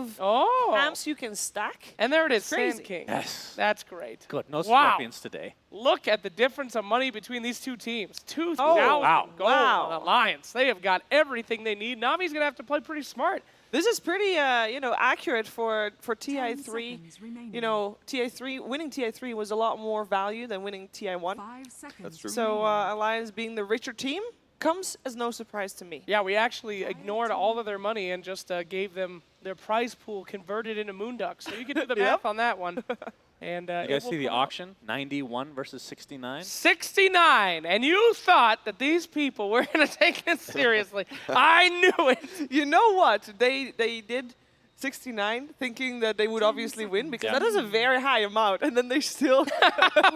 of Oh. camps you can stack. And there it is, Crazy. Sand King. Yes. That's great. Good. No Wow. Scorpions today. Look at the difference of money between these two teams. 2,000 wow. gold Wow. on Alliance. They have got everything they need. Nami's going to have to play pretty smart. This is pretty, accurate for 10 TI3. seconds remaining. TI3 winning TI3 was a lot more value than winning TI1. 5 seconds. That's true. So Alliance being the richer team comes as no surprise to me. Yeah, we actually ignored all of their money and just gave them their prize pool converted into Moonduck. So you can do the math on that one. And You guys see the auction? 91 versus 69? 69, and you thought that these people were going to take this seriously. I knew it. You know what? They did 69 thinking that they would obviously win because Yeah. that is a very high amount, and then they still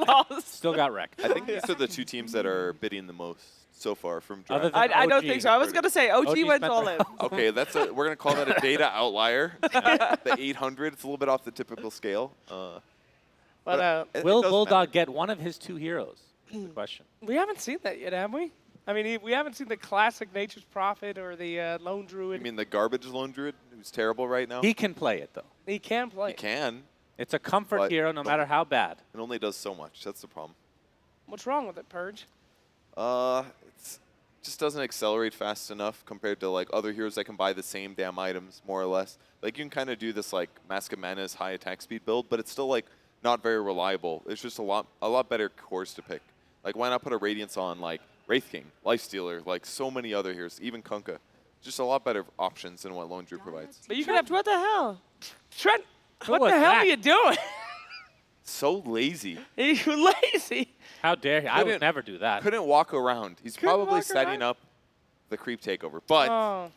lost. Still got wrecked. I think these are the two teams that are bidding the most so far from Other draft. than I don't OG. think so. I was going to say OG OG went spent all their- in. Okay, we're gonna call that a data outlier. The 800, it's a little bit off the typical scale. But It Will does Bulldog matter. get one of his two heroes? That's the question. we haven't seen that yet, have we? I mean, we haven't seen the classic Nature's Prophet or the Lone Druid. You mean the garbage lone druid who's terrible right now? He can play it, though. He can play. He can. It's a comfort But hero no matter how bad. It only does so much. That's the problem. What's wrong with it, Purge? It's just doesn't accelerate fast enough compared to like other heroes that can buy the same damn items more or less. Like you can kind of do this like Mask of Menace high attack speed build, but it's still like not very reliable. It's just a lot better cores to pick. Like why not put a Radiance on like Wraith King, Lifestealer, like so many other heroes, even Kunkka. Just a lot better options than what Lone Druid provides. But you can Trent, have what the hell? Trent. What was the hell that? are you doing? So lazy. You're lazy. How dare he? I would Couldn't- never do that. Couldn't walk around. He's Couldn't probably walk setting around? up the creep takeover, but Oh,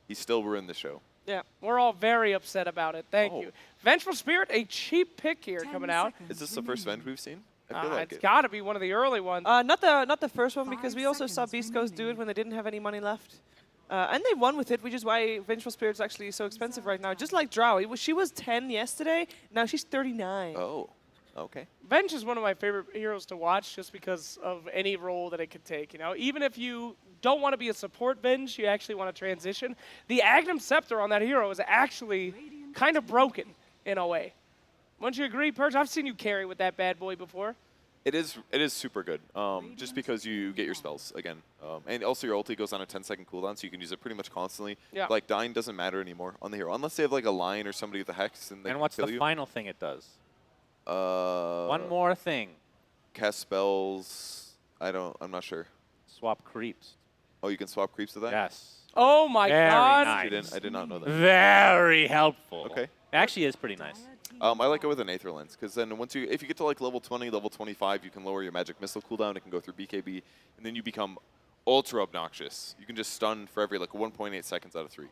he still ruined the show. Yeah. we're all very upset about it. Thank Oh. you. Vengeful Spirit, a cheap pick here 10 coming out. seconds Is this the first Venge remaining. we've seen? I feel like It's it. got to be one of the early ones. Not the first one because 5 we also saw seconds Beast Coast do it remaining. when they didn't have any money left. And they won with it, which is why Vengeful Spirit's actually so expensive right now. Just like Drow. She was 10 yesterday, now she's 39. Oh, okay. Venge is one of my favorite heroes to watch just because of any role that it could take. You know, even if you don't want to be a support Venge, you actually want to transition. The Agnum Scepter on that hero is actually kind of broken in a way. Wouldn't you agree, Purge? I've seen you carry with that bad boy before. It is super good, just because you get your spells again. And also your ulti goes on a 10-second cooldown, so you can use it pretty much constantly. Yeah. Like, dying doesn't matter anymore on the hero, unless they have like a lion or somebody with a hex and they And can what's kill the you. final thing it does? One One more thing. Cast spells. I'm not sure. Swap creeps. Oh, you can swap creeps to that? Yes. Oh my Very God. nice. I did not know that. Very helpful. Okay. It actually is pretty nice. I like it with an Aether Lens, because then if you get to like level 20, level 25, you can lower your magic missile cooldown. It can go through BKB, and then you become ultra obnoxious. You can just stun for every like 1.8 seconds out of 3.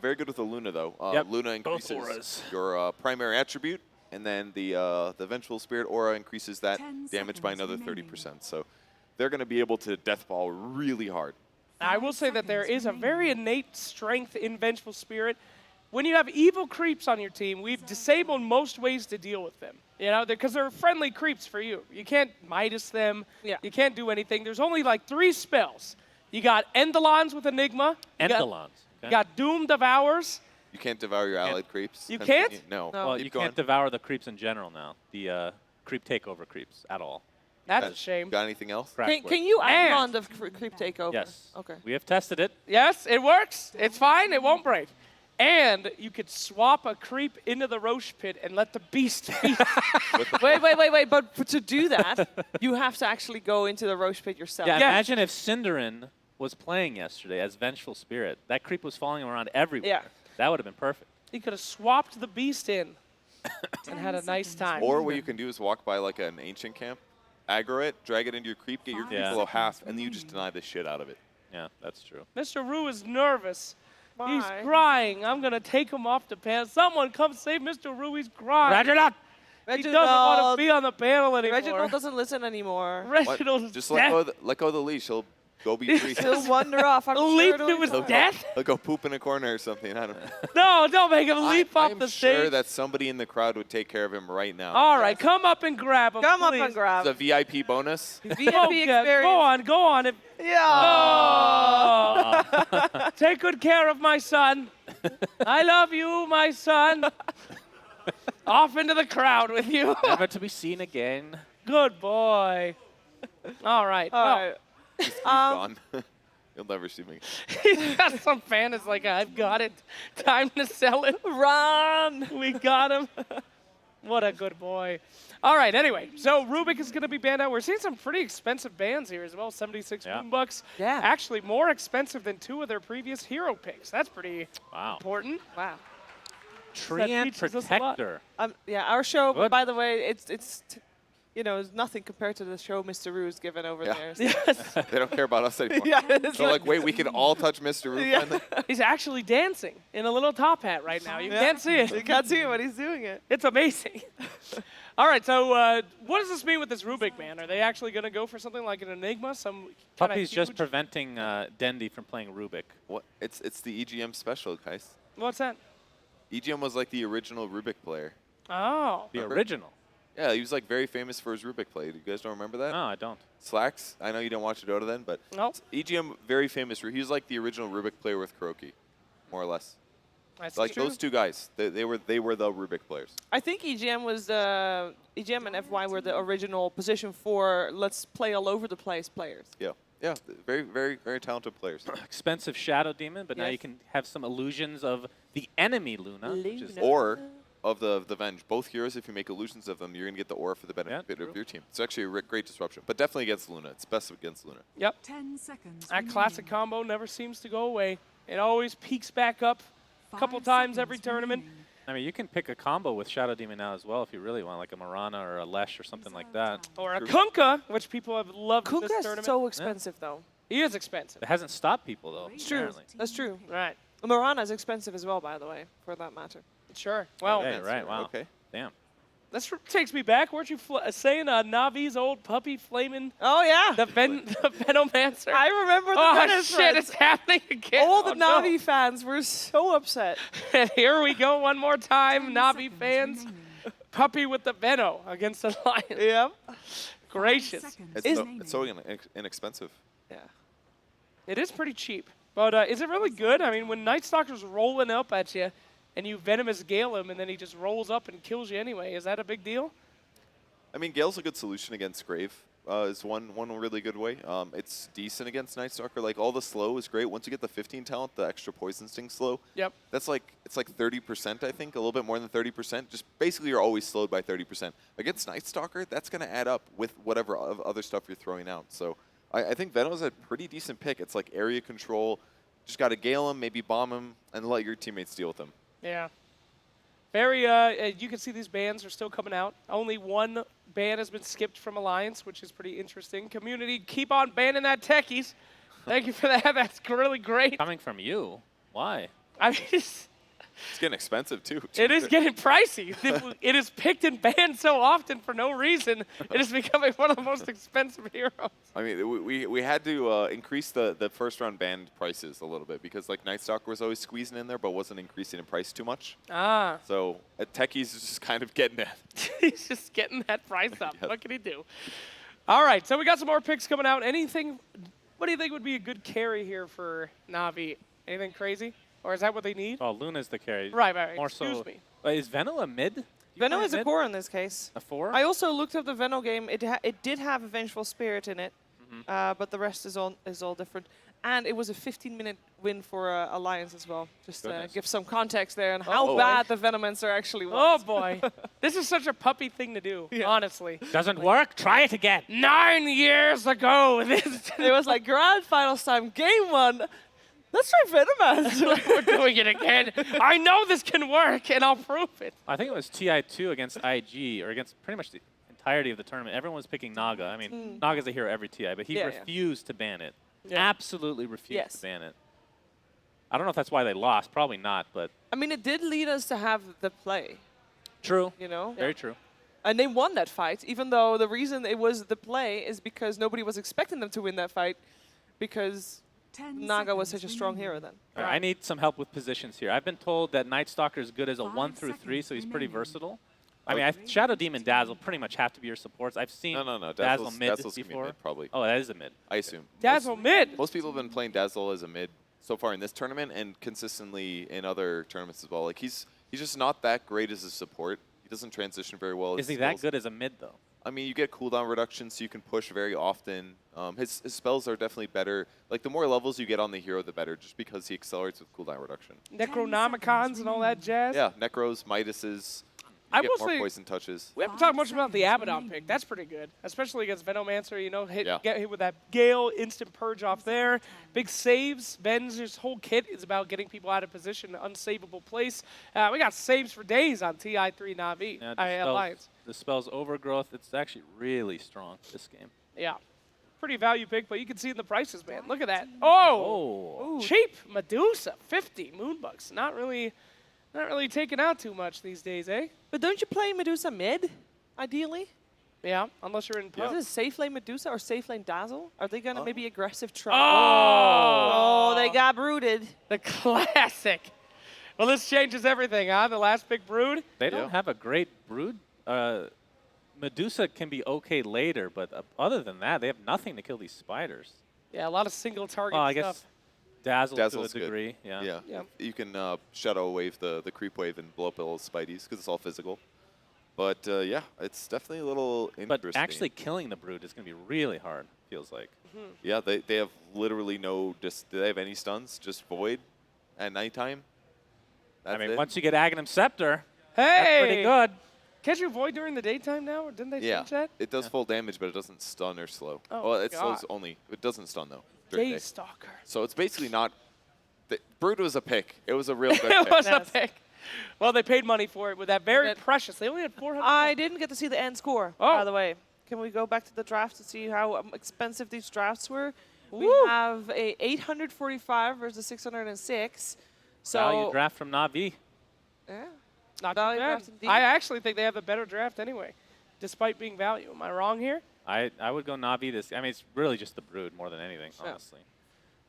Very good with the Luna though. Yep. Luna Both increases auras. your primary attribute, and then the Vengeful Spirit aura increases that 10 damage by seconds another remaining. 30%. So they're going to be able to deathball really hard. I will say that there seconds is a very innate strength in Vengeful Spirit. When you have evil creeps on your team, we've disabled most ways to deal with them. You know, because they're friendly creeps for you. You can't Midas them. Yeah. You can't do anything. There's only like 3 spells. You got Endalons with Enigma. You got- Endalons. You got Doom Devours. You can't devour your allied creeps. You Continue- can't? No. No. Well, Keep you going. can't devour the creeps in general now. The creep takeover creeps at all. That's a shame. Got anything else? Correct. Can you add And- on the creep takeover? Yes. Okay. We have tested it. Yes, it works. It's fine. It won't break. And you could swap a creep into the Roche pit and let the beast feast. Wait. But to do that, you have to actually go into the Roche pit yourself. Yeah, Yeah. imagine if Cinderin was playing yesterday as Vengeful Spirit. That creep was falling around everywhere. Yeah. That would have been perfect. You could have swapped the beast in and had a nice time. Or what you can do is walk by like an ancient camp, aggro it, drag it into your creep, get your creep Yeah. below half, and then you just deny the shit out of it. Yeah, that's true. Mr. Rue is nervous. He's Why? crying. I'm going to take him off the panel. Someone come save Mr. Rue. He's crying. Reginald! He doesn't want to be on the panel anymore. Reginald doesn't listen anymore. What? Reginald is Just dead. let go of the leash. He'll go be free. He'll wander off. I'm Leap sure to it'll his be fine. death? He'll go poop in a corner or something. I don't know. No, don't make him leap off I'm the sure stage. that somebody in the crowd would take care of him right now. All right, come up and grab him. Come up please. and grab. It's a VIP bonus. VIP Oh, experience. Go on. Yeah. Oh. Take good care of my son. I love you, my son. Off into the crowd with you. Never to be seen again. Good boy. All right. All well, right. He's gone. You'll never see me. he's got some fan is like, I've got it. Time to sell it. Run! We got him. What a good boy. All right, anyway, so Rubik is going to be banned out. We're seeing some pretty expensive bans here as well, 76 Yeah. MOONDUCKs. Yeah. Actually, more expensive than 2 of their previous hero picks. That's pretty Wow. important. Wow. Treant teaches us a lot. Protector. Yeah, our show, Good. by the way, it's it's nothing compared to the show Mr. Rue's given over Yeah. there. Yes. They don't care about us anymore. Yeah, it's They're like, wait, we can all touch Mr. Roof Yeah. finally? He's actually dancing in a little top hat right now. You Yeah. can't see You it. can't see it, but he's doing it. It's amazing. All right, so what does this mean with this Rubik ban? Are they actually going to go for something like an Enigma? Some kinda Puppy's just huge- preventing Dendy from playing Rubik. What? It's the EGM special, guys. What's that? EGM was like the original Rubik player. Oh. The Remember? original. Yeah, he was like very famous for his Rubik play. You guys don't remember that? No, I don't. Slacks. I know you don't watch Dota then, but Nope. EGM very famous. He was like the original Rubik player with Kuroki, more or less. That's Like true. those two guys, they were the Rubik players. I think EGM was EGM and FY were the original position for let's play all over the place players. Yeah, yeah, very very very talented players. Expensive Shadow Demon, but now Yes. you can have some illusions of the enemy Luna. Which is, Luna. Or of the Venge. Both heroes, if you make illusions of them, you're gonna get the aura for the benefit true. of your team. It's actually a great disruption, but definitely against Luna. It's best against Luna. Yep. 10 seconds. That classic combo never seems to go away. It always peaks back up a couple times every tournament. I mean, you can pick a combo with Shadow Demon now as well if you really want, like a Marana or a Lesh or something like that. Or a True. Kunkka, which people have loved this Kunkka's tournament. so expensive though. He is expensive. It hasn't stopped people, though, It's true. apparently. That's true. Right. Marana is expensive as well, by the way, for that matter. Sure. Well, Okay, That's right, wow. Okay. Damn. this takes me back. Weren't you saying Navi's old puppy flaming Oh yeah. the Venomancer? I remember the Oh Venice shit! friends. It's happening again. All the Oh, no. Navi fans were so upset. And here we go one more time, 10 Navi seconds fans. remaining. Puppy with the Veno against the Lion. Yep. Gracious. 5 seconds It's remaining. so inexpensive. Yeah. It is pretty cheap. But is it really good? I mean, when Night Stalker's rolling up at you and you Venomous Gale him and then he just rolls up and kills you anyway, is that a big deal? I mean, Gale's a good solution against Grave. Is one really good way. It's decent against Night Stalker. Like all the slow is great. Once you get the 15 talent, the extra poison sting slow. Yep. That's like it's like 30%, I think, a little bit more than 30%. Just basically, you're always slowed by 30%. Against Night Stalker, that's going to add up with whatever other stuff you're throwing out. So I think Venom's a pretty decent pick. It's like area control. Just got to Gale him, maybe bomb him, and let your teammates deal with him. Yeah. Very, you can see these bans are still coming out. Only one ban has been skipped from Alliance, which is pretty interesting. Community, keep on banning that techies. Thank you for that. That's really great. Coming from you. Why? I mean, It's getting expensive too. it is getting pricey. It is picked and banned so often for no reason. It is becoming one of the most expensive heroes. I mean, we had to increase the first round band prices a little bit because like Night Stalker was always squeezing in there, but wasn't increasing in price too much. Ah, So Techies is just kind of getting it. he's just getting that price up. Yep. What can he do? All right, so we got some more picks coming out. Anything? What do you think would be a good carry here for Navi? Anything crazy? Or is that what they need? Oh, Luna's the carry. Right. More Excuse so. me. Wait, is Veno a mid? You Veno play is a mid? core in this case. A 4? I also looked up the Veno game. It did have a Vengeful Spirit in it, but the rest is all different. And it was a 15-minute win for Alliance as well. Just to Goodness. give some context there and how Oh. bad the Venomancer actually Oh was. boy, this is such a puppy thing to do. Yeah. Honestly. Doesn't work? Try it again. 9 years ago, this It was like grand finals time, game 1. Let's try Venomancer. we're doing it again. I know this can work, and I'll prove it. I think it was TI2 against IG, or against pretty much the entirety of the tournament. Everyone was picking Naga. I mean, Naga's a hero every TI, but he Yeah, yeah. refused to ban it. Yeah. Absolutely refused Yes. to ban it. I don't know if that's why they lost. Probably not, but I mean, it did lead us to have the play, true. you know? Very true. And they won that fight, even though the reason it was the play is because nobody was expecting them to win that fight because 10 Naga was seconds such a strong hero remaining. then. All right, I need some help with positions here. I've been told that Night Stalker is good as a 5 1 through 3, so he's pretty seconds versatile. I mean, Shadow Demon, Dazzle pretty much have to be your supports. I've seen No. Dazzle mid Dazzle's gonna be before. mid, probably. Oh, that is a mid. I assume. Dazzle mid. Most people have been playing Dazzle as a mid so far in this tournament and consistently in other tournaments as well. Like he's just not that great as a support. He doesn't transition very well. Is he that good as a mid, though? I mean, you get cooldown reduction, so you can push very often. His spells are definitely better. Like, the more levels you get on the hero, the better, just because he accelerates with cooldown reduction. Necronomicons and all that jazz. Yeah, Necros, Midases. I You will get more say, poison touches. we haven't talked much about the Abaddon pick. That's pretty good, especially against Venomancer. You know, Yeah. get hit with that Gale, instant purge off there. Big saves. Ben's whole kit is about getting people out of position, unsavable place. We got saves for days on TI3 Na'Vi. Alliance. The spell's Overgrowth, it's actually really strong this game. Yeah. Pretty value pick, but you can see in the prices, man. Look at that. Oh! Cheap Medusa, 50 Moonbucks. Not really taking out too much these days, eh? But don't you play Medusa mid, ideally? Yeah, unless you're in Is post. it safe lane Medusa or safe lane Dazzle? Are they going to maybe aggressive try? Oh! They got brooded. The classic. Well, this changes everything, huh? The last pick Brood. They don't have a great Brood. Medusa can be okay later, but other than that, they have nothing to kill these spiders. Yeah, a lot of single target I stuff. guess Dazzle Dazzle's to a degree. good. Yeah. Yeah. You can shadow wave the creep wave and blow up all those spideys because it's all physical. But yeah, it's definitely a little But interesting. actually killing the Brood is going to be really hard, feels like. Yeah, they have literally no. Do they have any stuns? Just Void at nighttime. That's I mean, it? once you get Aghanim Scepter, Hey! that's pretty good. Can't you avoid during the daytime now? Or didn't they Yeah, change that? it does full damage, but it doesn't stun or slow. Oh, well, it God. slows only. It doesn't stun though. during the day. Daystalker. So it's basically not. Brood was a pick. It was a real good It pick. was Yes. a pick. Well, they paid money for it with that very precious. They only had 400. I didn't get to see the end score, Oh. by the way. Can we go back to the draft to see how expensive these drafts were? We Woo. have a 845 versus 606. So Value draft from Na'Vi. yeah. Not Value too bad. draft indeed. I actually think they have a better draft anyway, despite being value. Am I wrong here? I would go Na'Vi this. I mean, it's really just the Brood more than anything, honestly.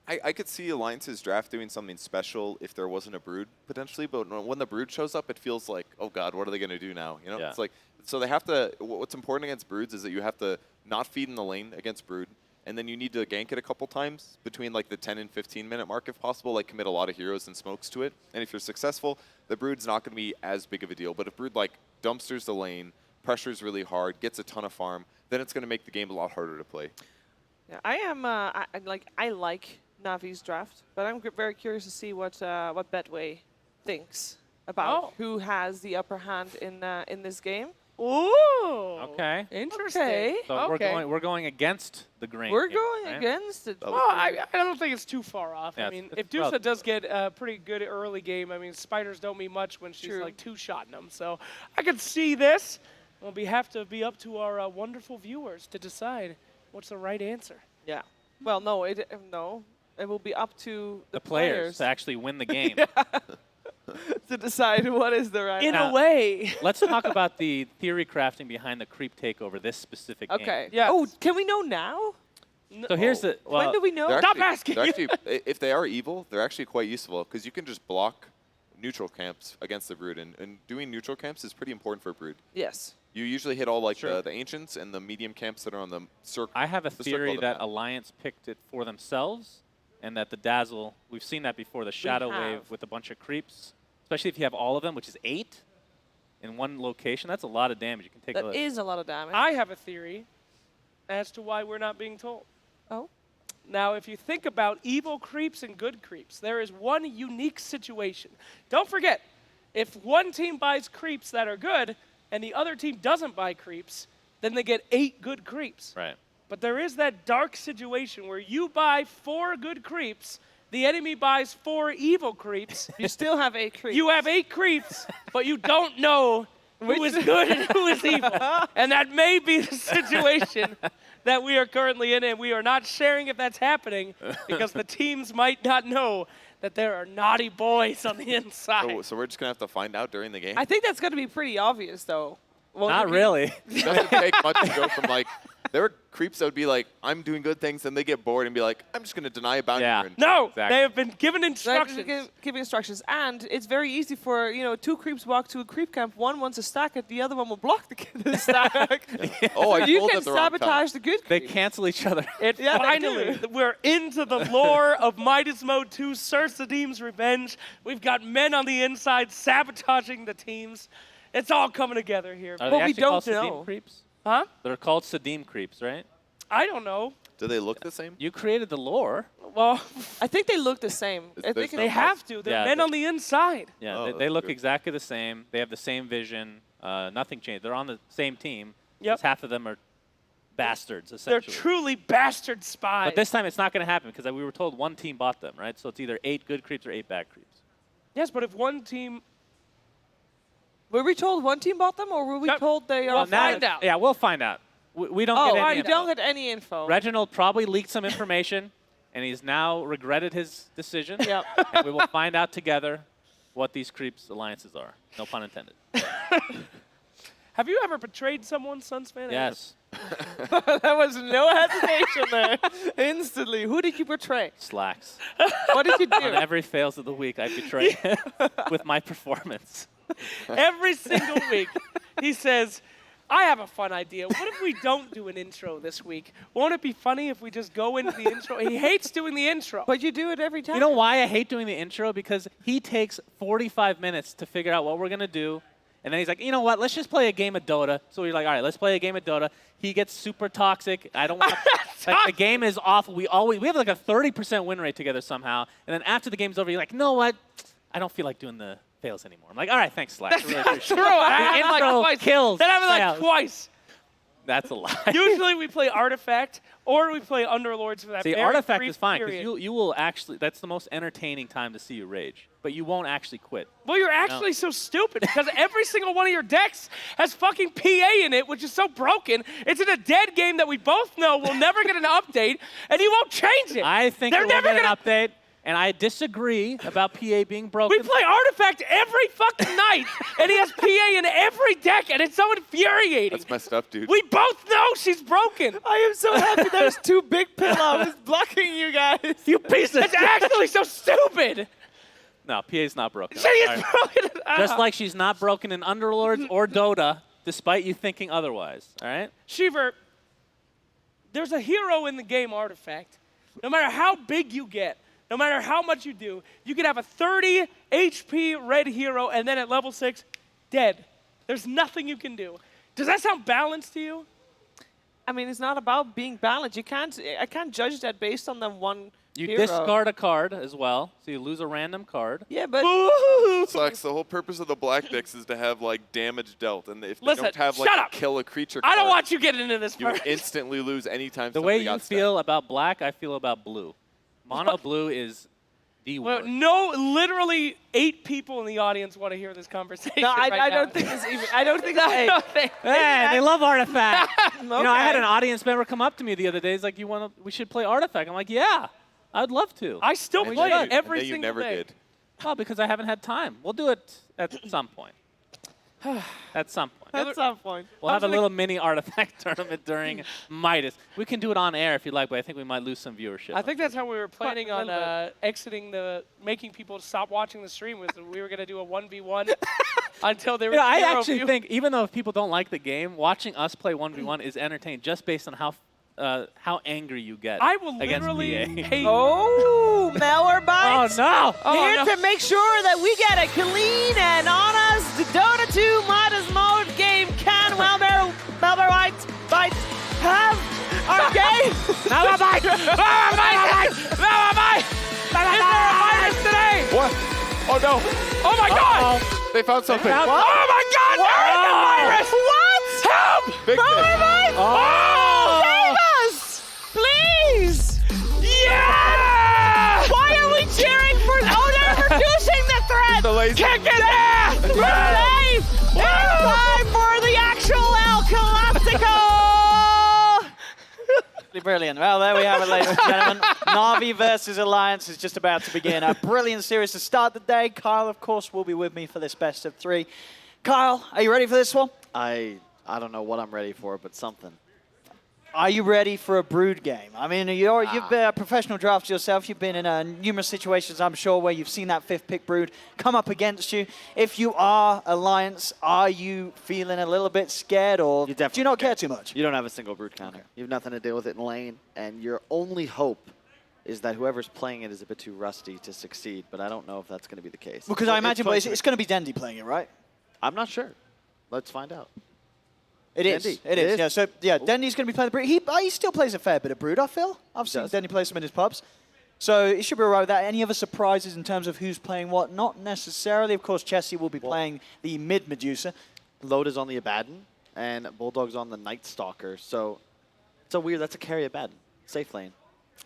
I could see Alliance's draft doing something special if there wasn't a Brood potentially, but when the Brood shows up, it feels like, oh god, what are they going to do now? You know, Yeah. it's like so they have to. What's important against Broods is that you have to not feed in the lane against Brood, and then you need to gank it a couple times between like the 10 and 15-minute mark if possible. Like commit a lot of heroes and smokes to it, and if you're successful, the Brood's not going to be as big of a deal. But if Brood like dumpsters the lane, pressures really hard, gets a ton of farm, then it's going to make the game a lot harder to play. Yeah, I am. I like Navi's draft, but I'm very curious to see what Betway thinks about who has the upper hand in this game. Ooh. Okay. Interesting. Okay. So Okay. we're going against the grain. We're here, going right? against it. Well, I don't think it's too far off. Yeah, I mean, it's if Dusa relative. does get a pretty good early game, I mean, spiders don't mean much when she's True. like two-shotting them. So I could see this. We'll have to be up to our wonderful viewers to decide what's the right answer. Yeah. Well, no, it will be up to The players to actually win the game. to decide what is the right. In Now- a way. Let's talk about the theory crafting behind the creep takeover this specific game. Okay. Yes. Oh, can we know now? So here's the When do we know? Stop asking. They're actually, if they are evil, they're actually quite useful because you can just block neutral camps against the Brood, and doing neutral camps is pretty important for Brood. Yes. You usually hit all like Sure. the ancients and the medium camps that are on the circle. I have a the circle theory of the that map. Alliance picked it for themselves, and that the Dazzle, we've seen that before, the Shadow Wave have. with a bunch of creeps, especially if you have all of them, which is 8 in one location. That's a lot of damage. You can take That a is a lot of damage. I have a theory as to why we're not being told. Oh. Now, if you think about evil creeps and good creeps, there is one unique situation. Don't forget, if one team buys creeps that are good and the other team doesn't buy creeps, then they get 8 good creeps. right. But there is that dark situation where you buy 4 good creeps, the enemy buys 4 evil creeps. You still have 8 creeps. You have 8 creeps, but you don't know who is good and who is evil. And that may be the situation that we are currently in, and we are not sharing if that's happening because the teams might not know that there are naughty boys on the inside. So we're just gonna have to find out during the game. I think that's going to be pretty obvious, though. Won't Not it be? really. It doesn't take much to go from like There are creeps that would be like, I'm doing good things, and they get bored and be like, I'm just going to deny a bounty. Yeah. No, Exactly. they have been given Like, instructions. giving instructions, and it's very easy for two creeps walk to a creep camp. One wants to stack it, the other one will block the stack. Oh, I You pulled can at the wrong time. sabotage the good They creep. cancel each other. It Yeah, they finally, do. we're into the lore of Midas Mode 2, Sursadim's Revenge. We've got men on the inside sabotaging the teams. It's all coming together here. Are But they we actually don't called know. Sadim creeps? Huh? They're called Sadim creeps, right? I don't know. Do they look the same? You created the lore. Well, I think they look the same. I think they have to. They're Yeah, men they- on the inside. Yeah, Oh, they that's look true. exactly the same. They have the same vision. Nothing changed. They're on the same team. Yep. Just half of them are bastards, They're essentially. truly bastard spies. But this time it's not going to happen because we were told one team bought them, right? So it's either 8 good creeps or 8 bad creeps. Yes, but if one team... Were we told one team bought them, or were we Yep. told they We'll are? find bad? out. Yeah, we'll find out. We don't Oh, get any you info. don't get any info. Reginald probably leaked some information, and he's now regretted his decision. Yep. And we will find out together what these creeps' alliances are. No pun intended. Have you ever betrayed someone, Sunsman? Yes. There was no hesitation there. Instantly. Who did you betray? Slacks. What did you On do? every fails of the week, I betray him with my performance. Every single week, he says, I have a fun idea. What if we don't do an intro this week? Won't it be funny if we just go into the intro? He hates doing the intro. But you do it every time. You know why I hate doing the intro? Because he takes 45 minutes to figure out what we're going to do. And then he's like, you know what? Let's just play a game of Dota. So we're like, all right, let's play a game of Dota. He gets super toxic. I don't want like, the game is awful. We have like a 30% win rate together somehow. And then after the game's over, you're like, you know what? I don't feel like doing the fails anymore. I'm like, all right, thanks, Slack. I really appreciate True. it. That The happened like intro twice. kills That happened like fails. twice. That's a lie. Usually we play Artifact or we play Underlords for that See, very Artifact brief is fine because period. you will actually, that's the most entertaining time to see you rage. But you won't actually quit. Well, you're actually so stupid because every single one of your decks has fucking PA in it, which is so broken. It's in a dead game that we both know will never get an update, and you won't change it. I think They're it will never get an gonna. update, and I disagree about PA being broken. We play Artifact every fucking night, and he has PA in every deck, and it's so infuriating. That's messed up, dude. We both know she's broken. I am so happy there's 2 big pillows blocking you guys. You piece of It's actually so stupid. No, PA's not broken. She is All right. broken. Just like she's not broken in Underlords or Dota, despite you thinking otherwise. All right? Shiver, there's a hero in the game Artifact. No matter how big you get, no matter how much you do, you can have a 30 HP red hero and then at level 6, dead. There's nothing you can do. Does that sound balanced to you? I mean, it's not about being balanced. I can't judge that based on the one You hero. discard a card as well, so you lose a random card. Yeah, but Sucks. The whole purpose of the black decks is to have like damage dealt, and if they Listen, don't have like shut a up. kill a creature I don't card, want you getting into this you first. instantly lose anytime. The way somebody you got feel about black, I feel about blue. Mono blue is the Well, worst. no, literally 8 people in the audience want to hear this conversation. no, I right now. don't think it's even. I don't think. I don't think. Hey, they love Artifact. You know, I had Okay. an audience member come up to me the other day. He's like, we should play Artifact. I'm like, yeah, I'd love to. I still And play you- it every and you single never day. did. Well, because I haven't had time. We'll do it at some point. At some point. At some point. We'll have a little mini Artifact tournament during Midas. We can do it on air if you like, but I think we might lose some viewership. I think that's how we were planning a on little exiting making people stop watching the stream. We were going to do a 1v1 until they were. You know, I zero actually view- think, even though if people don't like the game, watching us play 1v1 is entertaining just based on how angry you get I will against literally PA. hate. Oh, Malware Oh, bites. no! Here no. to make sure that we get a clean and honest Dota 2 Midas mode game. Can Malware bites have our game? Malware bite! Malware bite! Malware bite! Is there a Midas today? What? Oh no! Oh my God! They found something. found- What? Oh my God! There is a virus! What? Help! Big Malware thing. bites? Oh! Save us! Please! Yeah! Why are we cheering for... Oh, they're reducing the threat! The laser. Kick his ass! We're safe! It's time for the actual El Clasico! Brilliant. Well, there we have it, ladies and gentlemen. Na'Vi versus Alliance is just about to begin. A brilliant series to start the day. Kyle, of course, will be with me for this best of 3. Kyle, are you ready for this one? I don't know what I'm ready for, but something. Are you ready for a Brood game? I mean, you've been a professional drafter yourself. You've been in numerous situations, I'm sure, where you've seen that fifth pick Brood come up against you. If you are Alliance, are you feeling a little bit scared, or do you not care too much? You don't have a single Brood counter. You have nothing to deal with it in lane, and your only hope is that whoever's playing it is a bit too rusty to succeed, but I don't know if that's going to be the case. Because I imagine it's going to be Dendy playing it, right? I'm not sure. Let's find out. It is. It is. Yeah. So yeah, Dendy's going to be playing the Brood. He still plays a fair bit of Brood, I feel. I've seen Dendy play some in his pubs. So it should be alright with that. Any other surprises in terms of who's playing what? Not necessarily. Of course, Chessie will be playing the mid Medusa. Loda's on the Abaddon, and Bulldog's on the Night Stalker. So it's a weird. That's a carry Abaddon. Safe lane.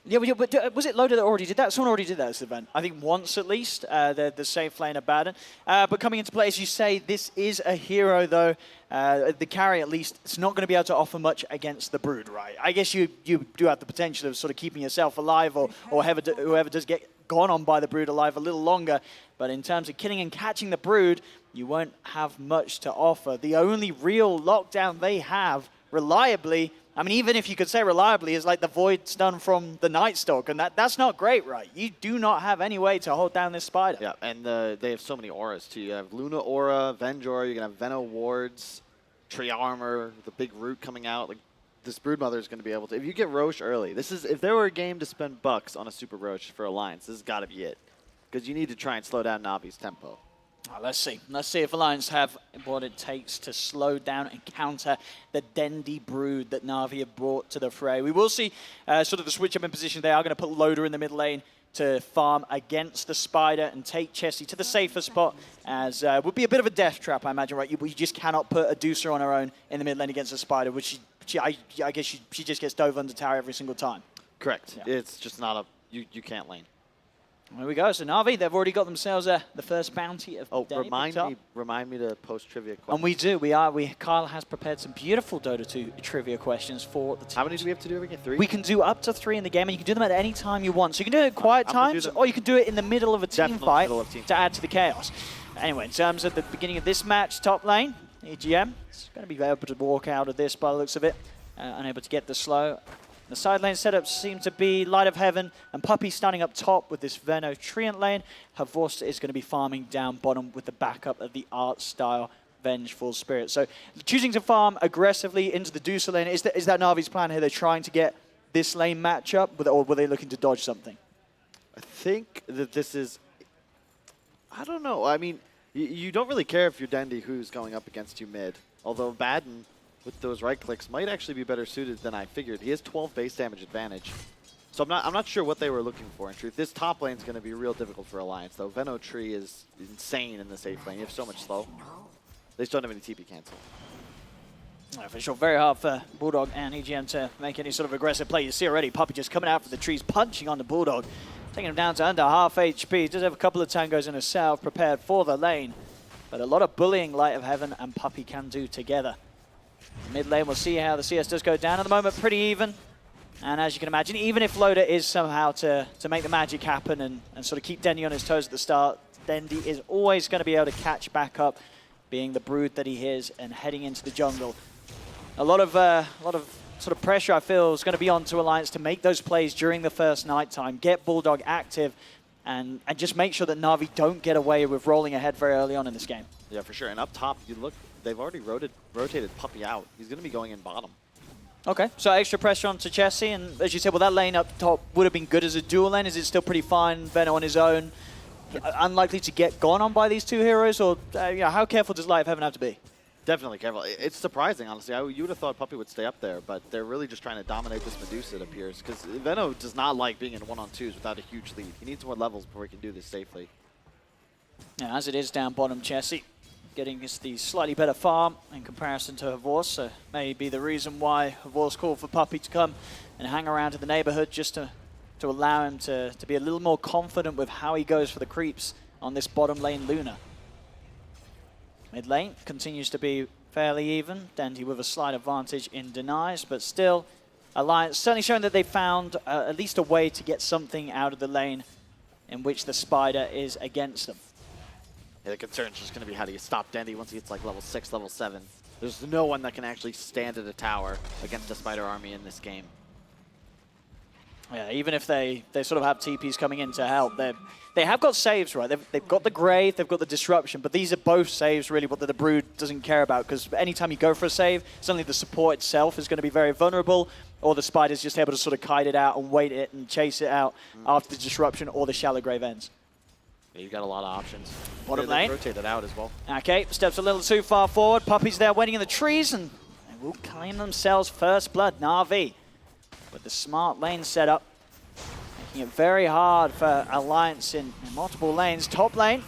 Yeah, but was it Loda that already did that? Someone already did that this event. I think once at least, the safe lane Abaddon. But coming into play, as you say, this is a hero, though. The carry, at least, it's not going to be able to offer much against the Brood, right? I guess you do have the potential of sort of keeping yourself alive, or whoever does get gone on by the Brood alive a little longer. But in terms of killing and catching the Brood, you won't have much to offer. The only real lockdown they have, reliably, I mean, even if you could say reliably, is like the Void stun from the Night Stalker, and that's not great, right? You do not have any way to hold down this spider. Yeah, and they have so many auras, too. You have Luna Aura, Venge Aura, you're going to have Veno Wards, Tree Armor, the big root coming out. Like, this Broodmother is going to be able to... If you get Roche early, if there were a game to spend bucks on a Super Roche for Alliance, this has got to be it. Because you need to try and slow down Navi's tempo. Let's see. Let's see if Alliance have what it takes to slow down and counter the Dendy Brood that Na'Vi have brought to the fray. We will see sort of the switch up in position. They are going to put Loda in the mid lane to farm against the Spider and take Chessie to the safer spot, as would be a bit of a death trap, I imagine, right? You just cannot put a Deucer on her own in the mid lane against the Spider, which I guess she just gets dove under tower every single time. Correct. Yeah. It's just not a... You can't lane. There we go. So Na'Vi, they've already got themselves the first bounty of the day. Remind me to post trivia questions. And we do. Kyle has prepared some beautiful Dota 2 trivia questions for the team. How many do we have to do? We get 3? We can do up to 3 in the game, and you can do them at any time you want. So you can do it at quiet times, or you can do it in the middle of a team fight to add to the chaos. Anyway, in terms of the beginning of this match, top lane, EGM is going to be able to walk out of this by the looks of it, unable to get the slow. The side lane setups seem to be Light of Heaven and Puppy standing up top with this Veno Treant lane. Havorsta is going to be farming down bottom with the backup of the art style Vengeful Spirit. So choosing to farm aggressively into the Deucer lane, is that Na'Vi's plan here? They're trying to get this lane matchup, or were they looking to dodge something? I think that this is... I don't know. I mean, you don't really care if you're Dendy who's going up against you mid. Although Baden, with those right clicks, might actually be better suited than I figured. He has 12 base damage advantage. So I'm not sure what they were looking for, in truth. This top lane is going to be real difficult for Alliance, though. Veno Tree is insane in the safe lane. You have so much slow. They just don't have any TP cancel. For sure, very hard for Bulldog and EGM to make any sort of aggressive play. You see already, Puppy just coming out for the trees, punching on the Bulldog, taking him down to under half HP. He does have a couple of tangos in himself prepared for the lane, but a lot of bullying Light of Heaven and Puppy can do together. Mid lane, we'll see how the CS does go down. At the moment, pretty even. And as you can imagine, even if Loda is somehow to make the magic happen and sort of keep Dendy on his toes at the start, Dendy is always going to be able to catch back up, being the Brood that he is and heading into the jungle. A lot of sort of pressure, I feel, is going to be on to Alliance to make those plays during the first night time, get Bulldog active, and just make sure that Na'Vi don't get away with rolling ahead very early on in this game. Yeah, for sure. And up top, you look, they've already rotated Puppy out. He's going to be going in bottom. Okay, so extra pressure onto Chessie, and as you said, well, that lane up top would have been good as a dual lane. Is it still pretty fine? Veno on his own, unlikely to get gone on by these two heroes, or how careful does Light of Heaven have to be? Definitely careful. It's surprising, honestly. You would have thought Puppy would stay up there, but they're really just trying to dominate this Medusa, it appears, because Veno does not like being in 1-on-2s without a huge lead. He needs more levels before he can do this safely. Yeah, as it is down bottom, Chessie getting us the slightly better farm in comparison to Havorst, so maybe the reason why Havorst called for Puppy to come and hang around in the neighborhood just to allow him to be a little more confident with how he goes for the creeps on this bottom lane Luna. Mid lane continues to be fairly even. Dendy with a slight advantage in denies, but still, Alliance certainly showing that they found at least a way to get something out of the lane in which the Spider is against them. Yeah, the concern is just going to be how do you stop Dendy once he gets like level 6, level 7. There's no one that can actually stand at a tower against a spider army in this game. Yeah, even if they sort of have TPs coming in to help, they have got saves, right? They've got the Grave, they've got the Disruption, but these are both saves really what the Brood doesn't care about, because anytime you go for a save, suddenly the support itself is going to be very vulnerable, or the Spider's just able to sort of kite it out and wait it and chase it out after the Disruption or the Shallow Grave ends. Yeah, you've got a lot of options. Bottom They lane. rotate it out as well. Okay, steps a little too far forward. Puppy's there waiting in the trees, and they will claim themselves first blood. Na'Vi with the smart lane setup, making it very hard for Alliance in multiple lanes. Top lane,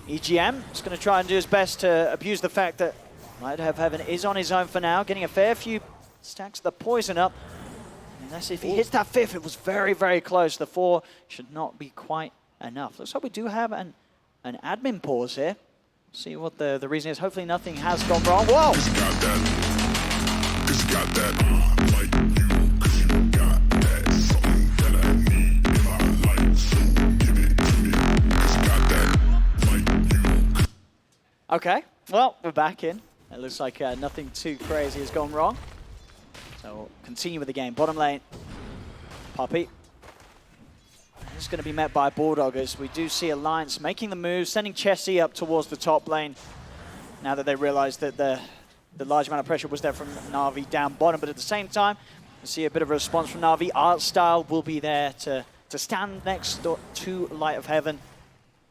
EGM is going to try and do his best to abuse the fact that Might Have Heaven is on his own for now, getting a fair few stacks of the poison up. Unless if he hits that fifth, it was very, very close. The 4 should not be quite enough. Looks like we do have an admin pause here. See what the reason is. Hopefully nothing has gone wrong. Whoa! It's got that. It's got that. Like you, 'cause you got that. Something that I need in my life. So give it to me. It's got that. Like you. Okay, well, we're back in. It looks like nothing too crazy has gone wrong. So we'll continue with the game. Bottom lane, Puppy. It's going to be met by Bulldoggers. We do see Alliance making the move, sending Chessie up towards the top lane. Now that they realize that the large amount of pressure was there from Na'Vi down bottom. But at the same time, we see a bit of a response from Na'Vi. Art Style will be there to stand next to Light of Heaven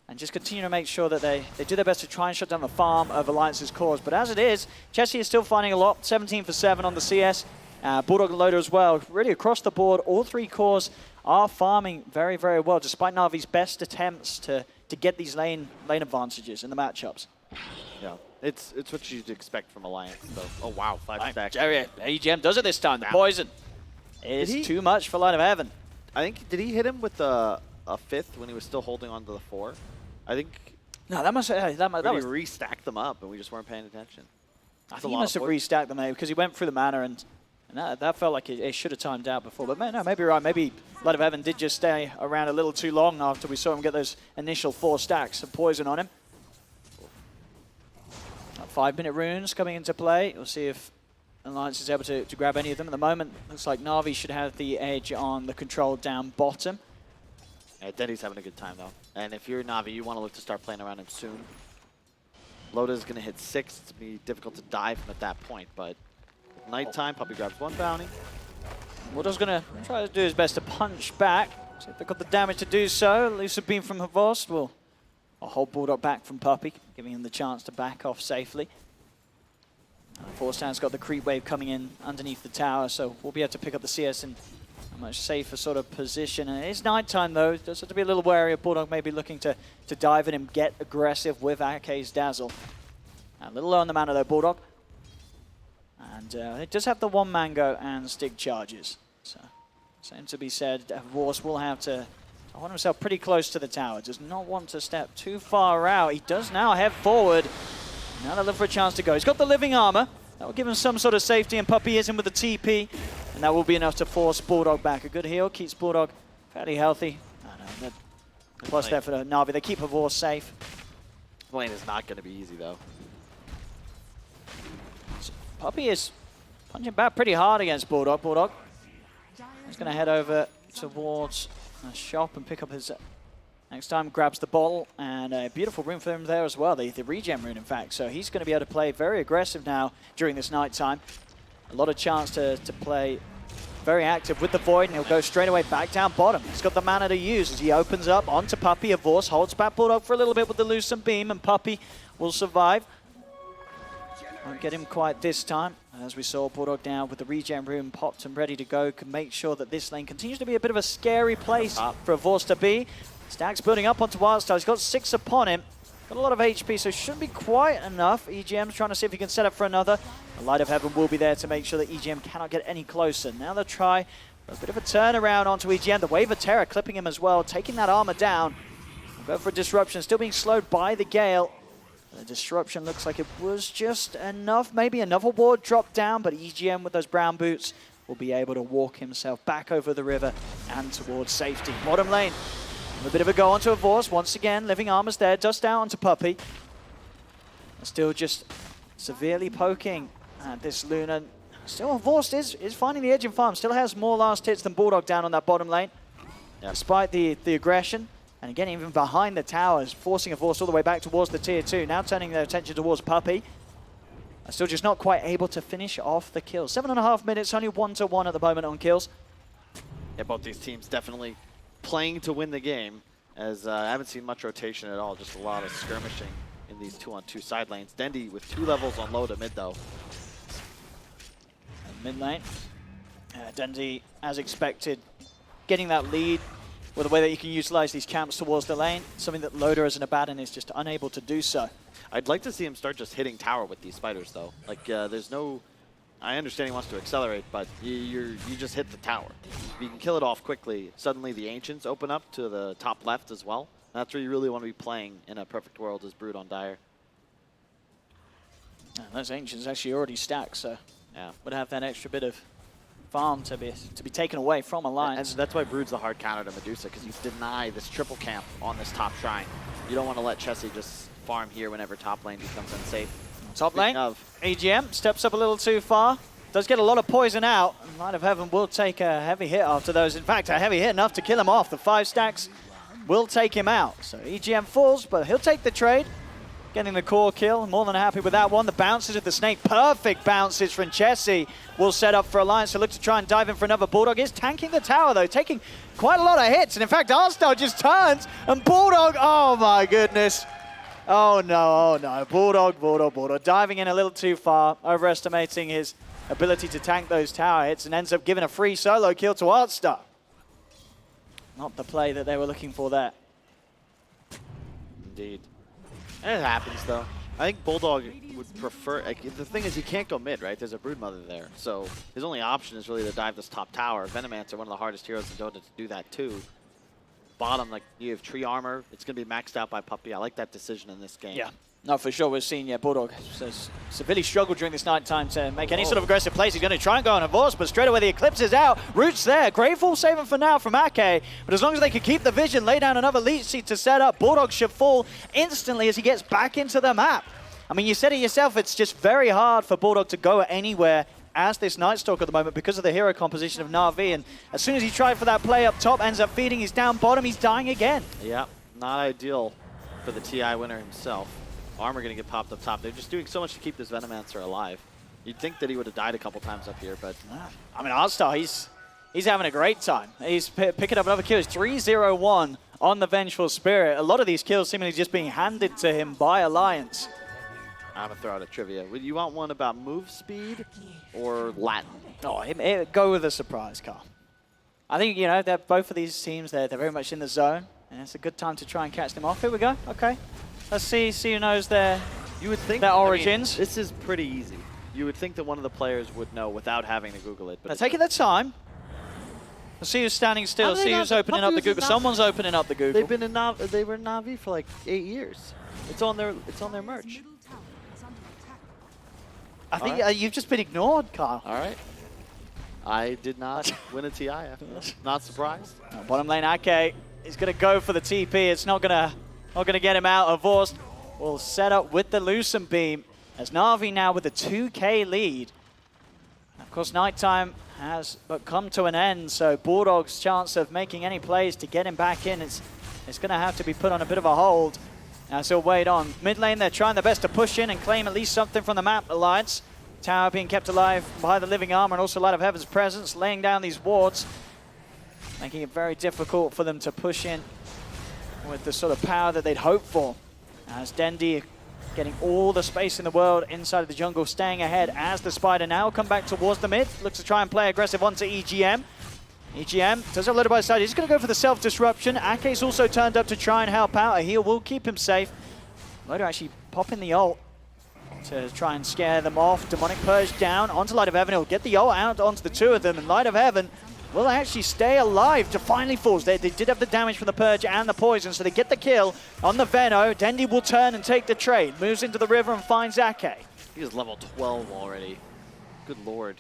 and just continue to make sure that they do their best to try and shut down the farm of Alliance's cause. But as it is, Chessie is still finding a lot. 17 for 7 on the CS. Bulldog and Loader as well. Really across the board, all 3 cores are farming very, very well, despite Na'Vi's best attempts to get these lane advantages in the matchups. Yeah, it's what you'd expect from Alliance, though. Oh, wow, 5 stacks. Jerry, EGM does it this time. The poison is too much for Light of Heaven. I think, did he hit him with a 5th when he was still holding on to the 4? I think No, that must that he was. restacked them up and we just weren't paying attention. I think he must have restacked them there because he went through the mana and that felt like it should have timed out before. But no, maybe you're right. Maybe Light of Heaven did just stay around a little too long after we saw him get those initial 4 stacks of poison on him. 5-minute runes coming into play. We'll see if Alliance is able to grab any of them. At the moment, looks like Na'Vi should have the edge on the control down bottom. Yeah, Denny's having a good time, though. And if you're Na'Vi, you want to look to start playing around him soon. Loda's going to hit 6. It's going to be difficult to dive him at that point, but nighttime, Puppy grabs 1 bounty. Bulldogg's going to try to do his best to punch back. See if they've got the damage to do so. Elusive beam from Havost will hold Bulldog back from Puppy, giving him the chance to back off safely. Forstan's got the creep wave coming in underneath the tower, so we'll be able to pick up the CS in a much safer sort of position. And it is nighttime, though. Just have to be a little wary of Bulldog maybe looking to dive in and get aggressive with Arcade's Dazzle. A little low on the mana, though, Bulldog. And it does have the 1 mango and stick charges. So, same to be said, Vorse will have to hold himself pretty close to the tower. Does not want to step too far out. He does now head forward. Now they look for a chance to go. He's got the living armor. That will give him some sort of safety, and Puppy is in with the TP. And that will be enough to force Bulldog back. A good heal keeps Bulldog fairly healthy. Plus there for the Na'Vi. They keep Vorse safe. Lane is not going to be easy, though. Puppy is punching back pretty hard against Bulldog. Bulldog is going to head over towards a shop and pick up his next time. Grabs the bottle, and a beautiful rune for him there as well, the regen rune, in fact. So he's going to be able to play very aggressive now during this night time. A lot of chance to play very active with the Void, and he'll go straight away back down bottom. He's got the mana to use as he opens up onto Puppy. Vorse holds back Bulldog for a little bit with the Lucent Beam, and Puppy will survive. Won't get him quite this time. As we saw, Bulldog down with the regen rune popped and ready to go. Can make sure that this lane continues to be a bit of a scary place for Vorse to be. Stacks building up onto Wildstar. He's got 6 upon him. Got a lot of HP, so shouldn't be quite enough. EGM's trying to see if he can set up for another. The Light of Heaven will be there to make sure that EGM cannot get any closer. Now they'll try for a bit of a turnaround onto EGM. The Wave of Terror clipping him as well, taking that armor down. We'll go for a disruption, still being slowed by the Gale. The disruption looks like it was just enough. Maybe another ward dropped down, but EGM with those brown boots will be able to walk himself back over the river and towards safety. Bottom lane, a bit of a go onto a Vorse. Once again, living armor's there, dust down onto Puppy. Still just severely poking And this Luna, still Vorst is finding the edge in farm. Still has more last hits than Bulldog down on that bottom lane. Yeah. Despite the aggression. And again, even behind the towers, forcing a Vorst all the way back towards the tier 2. Now turning their attention towards Puppey. Still just not quite able to finish off the kills. 7.5 minutes, only 1-1 at the moment on kills. Yeah, both these teams definitely playing to win the game, as I haven't seen much rotation at all, just a lot of skirmishing in these 2-on-2 side lanes. Dendy with 2 levels on low to mid, though. Mid lane, Dendy, as expected, getting that lead with the way that you can utilize these camps towards the lane, something that Loader as an Abaddon is just unable to do so. I'd like to see him start just hitting tower with these spiders, though. Like, there's no... I understand he wants to accelerate, but you just hit the tower. If you can kill it off quickly, suddenly the Ancients open up to the top left as well. That's where you really want to be playing in a perfect world as Brood on Dire. And those Ancients actually already stacked, so Yeah. would have that extra bit of farm to be taken away from Alliance. And that's why Brood's the hard counter to Medusa, because you deny this triple camp on this top shrine. You don't want to let Chessie just farm here whenever top lane becomes unsafe. Top lane, EGM steps up a little too far. Does get a lot of poison out. Light of Heaven will take a heavy hit after those. In fact, a heavy hit enough to kill him off. The 5 stacks will take him out. So EGM falls, but he'll take the trade. Getting the core kill, more than happy with that one. The bounces of the Snake, perfect bounces from Chessie. Will set up for Alliance to look to try and dive in for another. Bulldog is tanking the tower though, taking quite a lot of hits. And in fact, Arstar just turns and Bulldog, oh my goodness. Oh no, Bulldog. Diving in a little too far, overestimating his ability to tank those tower hits and ends up giving a free solo kill to Arstar. Not the play that they were looking for there. Indeed. And it happens, though. I think Bulldog would prefer... Like, the thing is, he can't go mid, right? There's a Brood Mother there. So his only option is really to dive this top tower. Venomancer, one of the hardest heroes in Dota to do that, too. Bottom, like, you have tree armor. It's going to be maxed out by Puppey. I like that decision in this game. Yeah. No, for sure. We're seeing, Bulldog has severely struggled during this night time to make any sort of aggressive plays. He's going to try and go on a Vorst, but straight away the Eclipse is out. Roots there. Grateful saving for now from Ake. But as long as they can keep the vision, lay down another leech seed to set up, Bulldog should fall instantly as he gets back into the map. I mean, you said it yourself. It's just very hard for Bulldog to go anywhere as this Night Stalker at the moment because of the hero composition of Na'Vi. And as soon as he tried for that play up top, ends up feeding. He's down bottom. He's dying again. Yeah, not ideal for the TI winner himself. Armor going to get popped up top. They're just doing so much to keep this Venomancer alive. You'd think that he would have died a couple times up here, but... I mean, Arstar, he's having a great time. He's picking up another kill. It's 3-0-1 on the Vengeful Spirit. A lot of these kills seemingly just being handed to him by Alliance. I'm going to throw out a trivia. Would you want one about move speed or Latin? Oh, go with a surprise, Carl. I think, that both of these teams, they're very much in the zone. And it's a good time to try and catch them off. Here we go. Okay. Let's see who knows their origins. I mean, this is pretty easy. You would think that one of the players would know without having to Google it. But they're taking their time. Let's see who's standing still. See who's opening up the Google. Someone's opening up the Google. They've been in they were in Na'Vi for like 8 years. It's on their merch. I think you've just been ignored, Kyle. All right. I did not win a TI after that. Not surprised. Bottom lane, Ake is going to go for the TP. It's not going to get him out. Vorst will set up with the Lucent Beam as Na'Vi now with a 2K lead. Of course, nighttime has but come to an end, so Bulldog's chance of making any plays to get him back in it's going to have to be put on a bit of a hold. As he'll wait on. Mid lane, they're trying their best to push in and claim at least something from the map. Alliance, tower being kept alive by the Living Armor and also Light of Heaven's presence, laying down these wards, making it very difficult for them to push in with the sort of power that they'd hoped for. As Dendy getting all the space in the world inside of the jungle, staying ahead as the Spider now come back towards the mid, looks to try and play aggressive onto EGM. EGM does have Loader by the side. He's going to go for the self-disruption. Ake's also turned up to try and help out. A heal will keep him safe. Loader actually popping the ult to try and scare them off. Demonic Purge down onto Light of Heaven. He'll get the ult out onto the two of them, and Light of Heaven will actually stay alive to finally falls. They did have the damage from the Purge and the Poison, so they get the kill on the Veno. Dendy will turn and take the trade. Moves into the river and finds Ake. He is level 12 already. Good lord.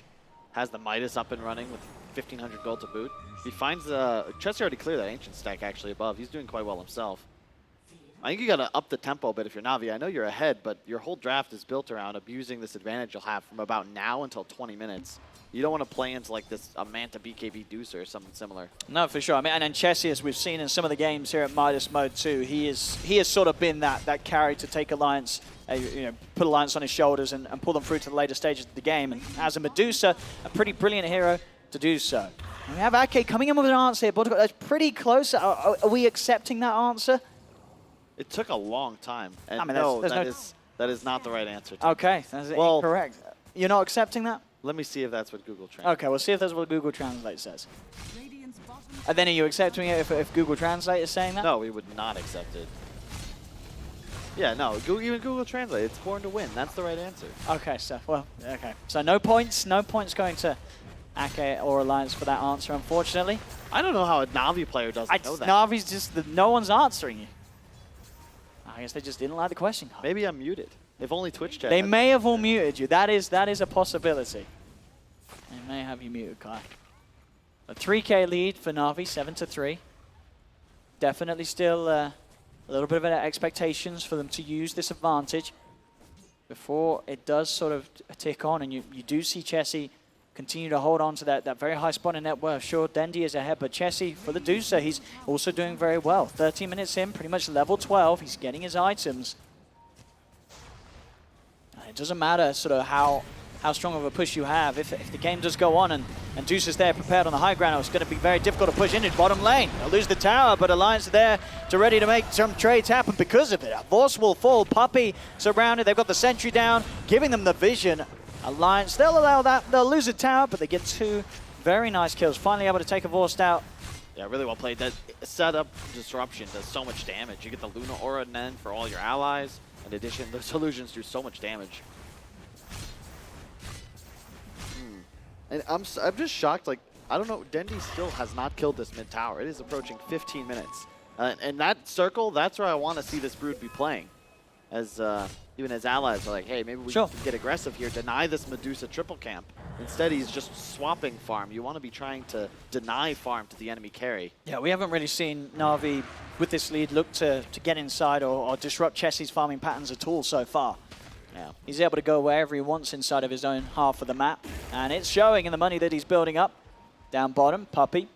Has the Midas up and running with 1,500 gold to boot. He finds Chessie already cleared that Ancient stack actually above. He's doing quite well himself. I think you got to up the tempo a bit if you're Na'Vi. I know you're ahead, but your whole draft is built around abusing this advantage you'll have from about now until 20 minutes. You don't want to play into like this Manta BKB Deucer or something similar. No, for sure. I mean, and then Chessie, as we've seen in some of the games here at Midas Mode 2, he has sort of been that carry to take Alliance, put Alliance on his shoulders and pull them through to the later stages of the game. And as a Medusa, a pretty brilliant hero to do so. And we have Ake coming in with an answer here, but that's pretty close. Are we accepting that answer? It took a long time. And I mean, no, there's that is not the right answer. Tim. Okay, that's Well- incorrect. You're not accepting that? Let me see if that's what Google Translate. Okay, we'll see if that's what Google Translate says. And then are you accepting it if Google Translate is saying that? No, we would not accept it. Yeah, no, even Google Translate, it's born to win. That's the right answer. Okay, so, well, okay. So no points going to Ake or Alliance for that answer, unfortunately. I don't know how a Na'Vi player doesn't know that. Navi's just, no one's answering you. I guess they just didn't like the question. Maybe I'm muted. If only Twitch chat. They had- may have all muted you. That is a possibility. They may have you muted, Kai. A 3K lead for Na'Vi, 7-3. Definitely still a little bit of expectations for them to use this advantage before it does sort of tick on, and you do see Chessie continue to hold on to that very high spot in net worth. Sure, Dendi is ahead, but Chessie, for the Deucer, he's also doing very well. 13 minutes in, pretty much level 12. He's getting his items. It doesn't matter sort of how strong of a push you have. If the game does go on and Deuce is there prepared on the high ground, it's going to be very difficult to push into bottom lane. They'll lose the tower, but Alliance are there to ready to make some trades happen because of it. Vorce will fall. Puppey surrounded. They've got the sentry down, giving them the vision. Alliance, they'll allow that. They'll lose a tower, but they get 2 very nice kills. Finally able to take a Vorce out. Yeah, really well played. That setup disruption does so much damage. You get the Luna Aura and then for all your allies. In addition, those illusions do so much damage. And I'm just shocked. Like, I don't know. Dendi still has not killed this mid tower. It is approaching 15 minutes. And that circle, that's where I want to see this Brood be playing. As even as allies are like, hey, maybe we can get aggressive here, deny this Medusa triple camp. Instead, he's just swapping farm. You want to be trying to deny farm to the enemy carry. Yeah, we haven't really seen Na'Vi with this lead look to get inside or disrupt Chessie's farming patterns at all so far. Yeah, he's able to go wherever he wants inside of his own half of the map. And it's showing in the money that he's building up. Down bottom, Puppey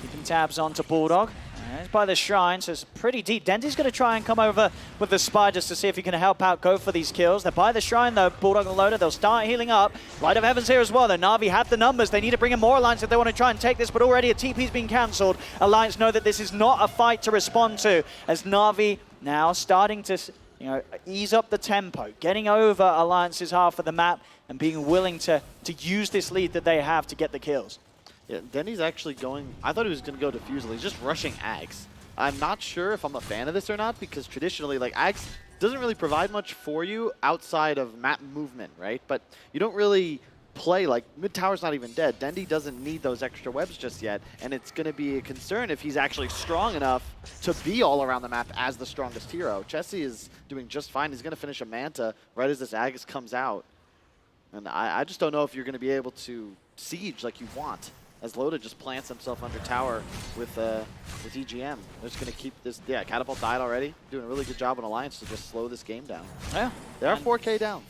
keeping tabs on to Bulldog. He's by the shrine, so it's pretty deep. Dendi's going to try and come over with the spy just to see if he can help out go for these kills. They're by the shrine, though. Bulldog and Loader, they'll start healing up. Light of Heaven's here as well, though. Na'Vi have the numbers. They need to bring in more Alliance if they want to try and take this, but already a TP's been cancelled. Alliance know that this is not a fight to respond to, as Na'Vi now starting to ease up the tempo, getting over Alliance's half of the map and being willing to use this lead that they have to get the kills. Yeah, Denny's actually going. I thought he was going to go defusal. He's just rushing Ags. I'm not sure if I'm a fan of this or not because traditionally, like, Ags doesn't really provide much for you outside of map movement, right? But you don't really play, like, mid tower's not even dead. Dendi doesn't need those extra webs just yet, and it's going to be a concern if he's actually strong enough to be all around the map as the strongest hero. Chessie is doing just fine. He's going to finish a Manta right as this Ags comes out. And I just don't know if you're going to be able to siege like you want, as Loda just plants himself under tower with EGM. They're just going to keep this. Yeah, Catapult died already. Doing a really good job on Alliance to just slow this game down. Yeah. They are 4K down.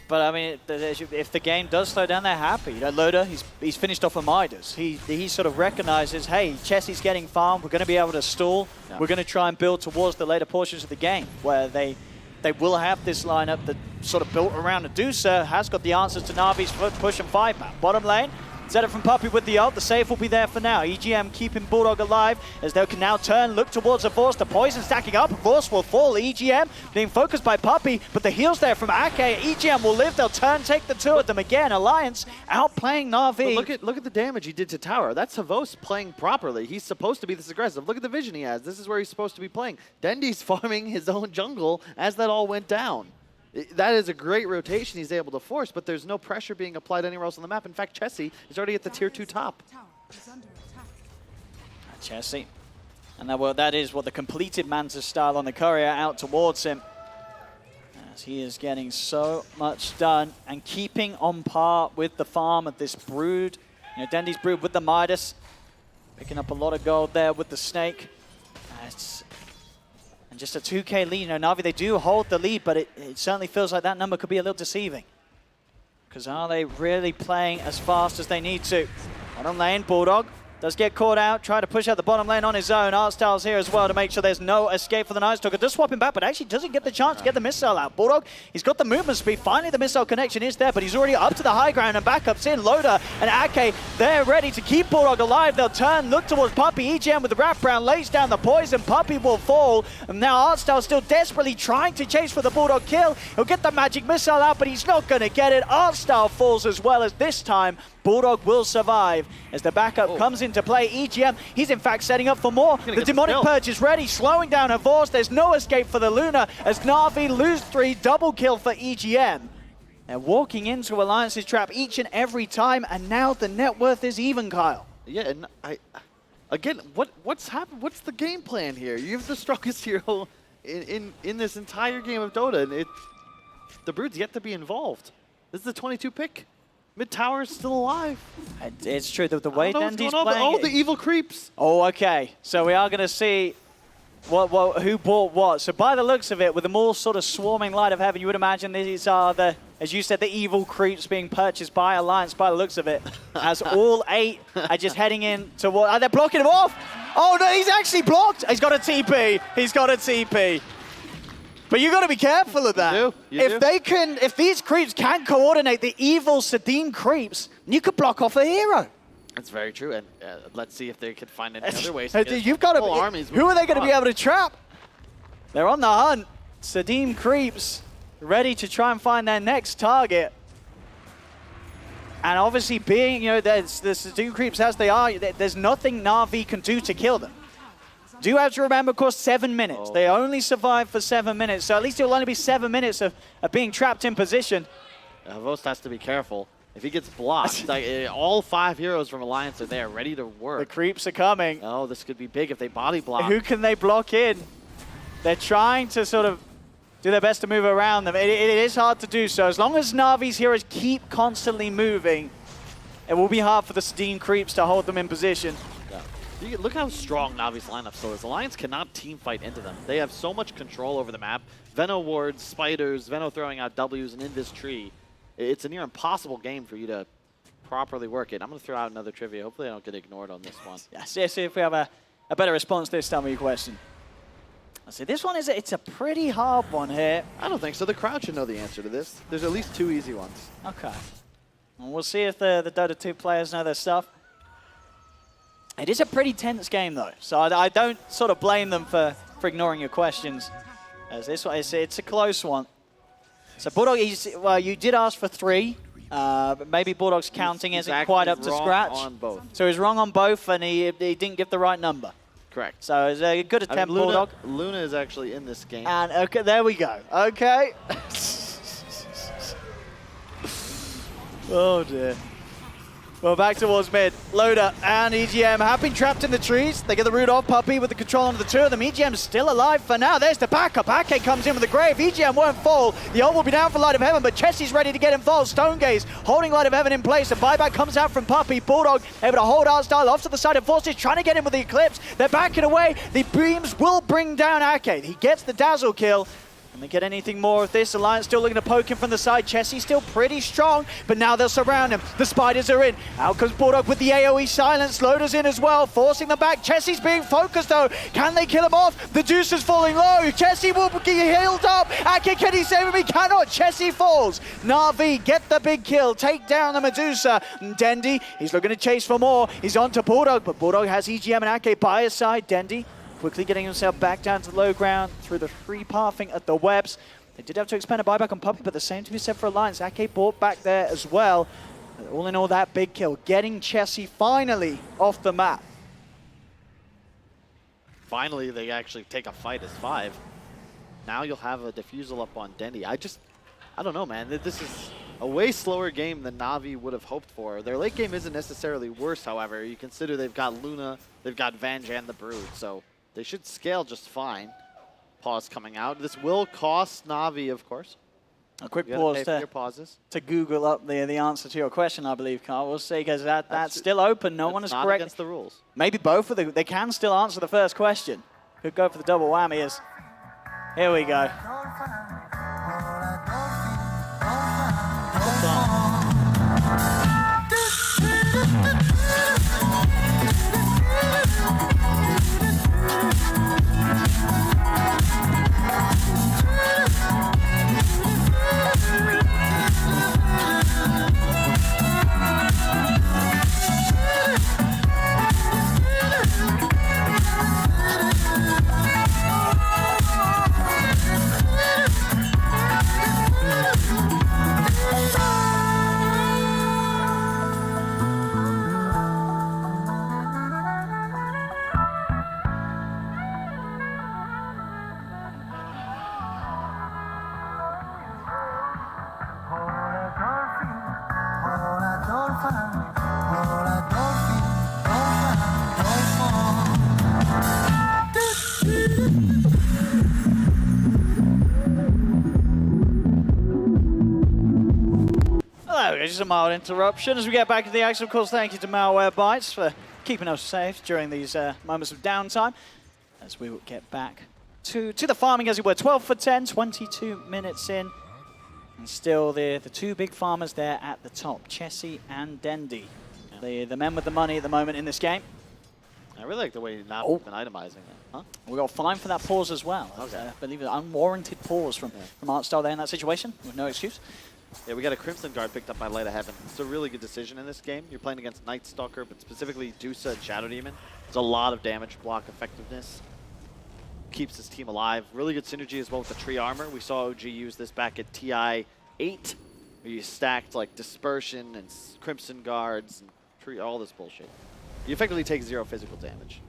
But I mean, if the game does slow down, they're happy. Loda, he's finished off a Midas. He sort of recognizes, hey, Chessie's getting farmed. We're going to be able to stall. Yeah. We're going to try and build towards the later portions of the game where they will have this lineup that sort of built around Medusa, has got the answers to Na'Vi's push and fight. Bottom lane, Zeta from Puppey with the ult. The save will be there for now. EGM keeping Bulldog alive as they can now turn, look towards the Vorce. The poison stacking up. Vorce will fall. EGM being focused by Puppey, but the heals there from Ake. EGM will live. They'll turn, take the two at them again. Alliance outplaying Na'Vi. But look at the damage he did to tower. That's Havos playing properly. He's supposed to be this aggressive. Look at the vision he has. This is where he's supposed to be playing. Dendi's farming his own jungle as that all went down. That is a great rotation he's able to force, but there's no pressure being applied anywhere else on the map. In fact, Chessie is already at the tier 2 top. Chessie. And that is what the completed Manta style on the courier out towards him. As he is getting so much done and keeping on par with the farm of this Brood. Dendi's Brood with the Midas. Picking up a lot of gold there with the Snake. And just a 2K lead. You know, Na'Vi, they do hold the lead, but it certainly feels like that number could be a little deceiving. Because are they really playing as fast as they need to? Bottom lane, Bulldog does get caught out, try to push out the bottom lane on his own. Artstyle's here as well to make sure there's no escape for the Night Stalker. Does swap him back, but actually doesn't get the chance to get the missile out. Bulldog, he's got the movement speed. Finally, the missile connection is there, but he's already up to the high ground and backups in. Loader and Ake, they're ready to keep Bulldog alive. They'll turn, look towards Puppey. EGM with the wraparound lays down the poison. Puppey will fall. And now Artstyle still desperately trying to chase for the Bulldog kill. He'll get the magic missile out, but he's not going to get it. Artstyle falls as well as this time. Bulldog will survive as the backup comes into play. EGM, he's in fact setting up for more. The Demonic Purge is ready, slowing down her force. There's no escape for the Luna as Na'Vi lose 3, double kill for EGM. They're walking into Alliance's trap each and every time, and now the net worth is even, Kyle. Yeah, and again, what's happened? What's the game plan here? You have the strongest hero in this entire game of Dota, and the Brood's yet to be involved. This is the 22 pick. Mid tower is still alive. It's true that the way Dendy's playing. Oh, the evil creeps. Oh, okay. So we are going to see who bought what. So by the looks of it, with them all sort of swarming Light of Heaven, you would imagine these are as you said, the evil creeps being purchased by Alliance. By the looks of it, as all 8 are just heading in to what? Are they blocking him off? Oh no, he's actually blocked. He's got a TP. He's got a TP. But you got to be careful of that. You do. If these creeps can coordinate the evil Sadim creeps, you could block off a hero. That's very true, and let's see if they could find any other ways. You've got to. Armies who are they going to be able to trap? They're on the hunt. Sadim creeps, ready to try and find their next target. And obviously, being the Sadim creeps as they are, there's nothing Na'Vi can do to kill them. Do have to remember, of course, 7 minutes. They only survive for 7 minutes, so at least it will only be 7 minutes of being trapped in position. Vost has to be careful. If he gets blocked, all 5 heroes from Alliance are there, ready to work. The creeps are coming. Oh, this could be big if they body block. Who can they block in? They're trying to sort of do their best to move around them. It is hard to do so. As long as Na'Vi's heroes keep constantly moving, it will be hard for the Steam creeps to hold them in position. Look how strong Navi's lineup still is. Alliance cannot team fight into them. They have so much control over the map. Veno wards, spiders, Veno throwing out Ws, and in this tree, it's a near impossible game for you to properly work it. I'm going to throw out another trivia. Hopefully I don't get ignored on this one. Yes, see if we have a better response this time to your question. See, this one it's a pretty hard one here. I don't think so. The crowd should know the answer to this. There's at least 2 easy ones. Okay. And we'll see if the Dota 2 players know their stuff. It is a pretty tense game, though, so I don't sort of blame them for ignoring your questions. As this one, it's a close one. So Bulldog, you did ask for 3, but maybe Bulldog's counting isn't quite up to scratch. On both. So he's wrong on both, and he didn't give the right number. Correct. So it's a good attempt, Bulldog. Luna is actually in this game. And okay, there we go. Okay. Oh dear. Well, back towards mid. Loader and EGM have been trapped in the trees. They get the root off. Puppey with the control on the 2 of them. EGM's still alive for now. There's the backup. Ake comes in with the grave. EGM won't fall. The ult will be down for Light of Heaven, but Chessie's ready to get involved. Stonegaze holding Light of Heaven in place. The buyback comes out from Puppey. Bulldog able to hold Artstyle off to the side of Forces, trying to get him with the Eclipse. They're backing away. The beams will bring down Ake. He gets the dazzle kill. Can they get anything more of this? Alliance still looking to poke him from the side. Chessie still pretty strong, but now they'll surround him. The spiders are in. Out comes Bulldog with the AoE silence. Loader's in as well, forcing them back. Chessie's being focused though. Can they kill him off? The Deuce is falling low. Chessie will get healed up. Ake, can he save him? He cannot. Chessie falls. Na'Vi get the big kill. Take down the Medusa. Dendy, he's looking to chase for more. He's on to Bulldog, but Bulldog has EGM and Ake by his side. Dendy quickly getting himself back down to the low ground through the free pathing at the webs. They did have to expend a buyback on Puppey, but the same to be said for Alliance. Ake bought back there as well. All in all, that big kill, getting Chessie finally off the map. Finally, they actually take a fight as 5. Now you'll have a defusal up on Dendy. I don't know, man. This is a way slower game than Na'Vi would have hoped for. Their late game isn't necessarily worse, however. You consider they've got Luna, they've got Vange and the Brood, so they should scale just fine. Pause coming out. This will cost Na'Vi, of course. A quick pause pause to Google up the answer to your question, I believe, Carl. We'll see, because that's still open. No one is correct. Against the rules. Maybe both of them. They can still answer the first question. Could go for the double whammy as Here we go. Just a mild interruption as we get back to the action. Of course, thank you to Malware Bytes for keeping us safe during these moments of downtime. As we will get back to the farming, as it were. 12 for 10, 22 minutes in. And still the two big farmers there at the top, Chessie and Dendi. The men with the money at the moment in this game. I really like the way you've not been itemizing it. Huh? We got fined for that pause as well. Okay. I believe an unwarranted pause from Artstar there in that situation, with no excuse. Yeah, we got a Crimson Guard picked up by Light of Heaven. It's a really good decision in this game. You're playing against Night Stalker, but specifically Dusa and Shadow Demon. There's a lot of damage block effectiveness. Keeps his team alive. Really good synergy as well with the tree armor. We saw OG use this back at TI3, where you stacked like Dispersion and Crimson Guards and tree, all this bullshit. You effectively take 0 physical damage.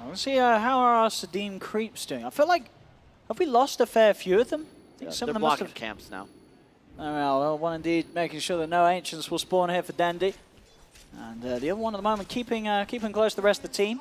Let's see how are our Sadim creeps doing. I feel like, have we lost a fair few of them? I think some they're of them must blocking have camps now. well, one indeed making sure that no Ancients will spawn here for Dendi. And the other one at the moment keeping close to the rest of the team.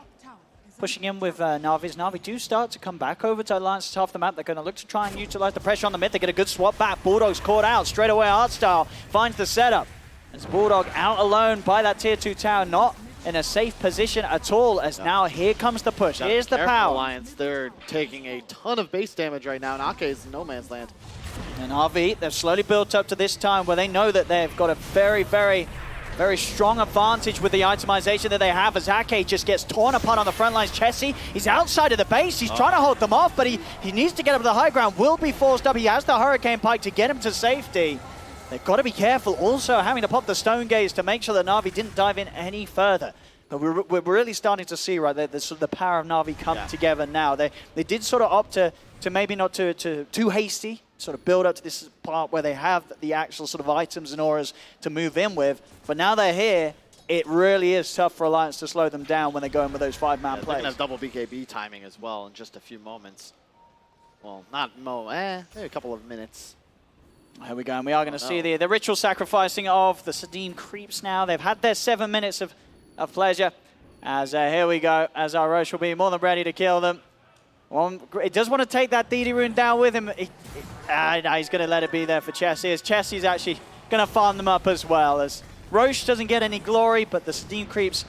Pushing in with Na'Vis. Na'Vi do start to come back over to Alliance half the map. They're going to look to try and utilize the pressure on the mid. They get a good swap back. Bulldog's caught out. Straight away, Artstyle finds the setup. It's Bulldog out alone by that tier 2 tower. Not in a safe position at all, as now here comes the push. Here's the power. Alliance, they're taking a ton of base damage right now, and Ake is in no man's land. And RV, they've slowly built up to this time where they know that they've got a very, very, very strong advantage with the itemization that they have, as Ake just gets torn apart on the front lines. Chessie, he's outside of the base. He's trying to hold them off, but he needs to get up to the high ground. Will be forced up. He has the Hurricane Pike to get him to safety. They've got to be careful also having to pop the Stone Gaze to make sure that Na'Vi didn't dive in any further. But we're really starting to see, right, the sort of the power of Na'Vi come together now. They did sort of opt to maybe not too hasty, sort of build up to this part where they have the actual sort of items and auras to move in with. But now they're here, it really is tough for Alliance to slow them down when they go in with those 5-man plays. They're going to have double BKB timing as well in just a few moments. Well, not maybe a couple of minutes. Here we go, and we are going to see the ritual sacrificing of the Sadim creeps now. They've had their 7 minutes of pleasure. As here we go, as our Roche will be more than ready to kill them. He does want to take that DD rune down with him. He's going to let it be there for Chessie, as Chessie's actually going to farm them up as well. As Roche doesn't get any glory, but the Sadim creeps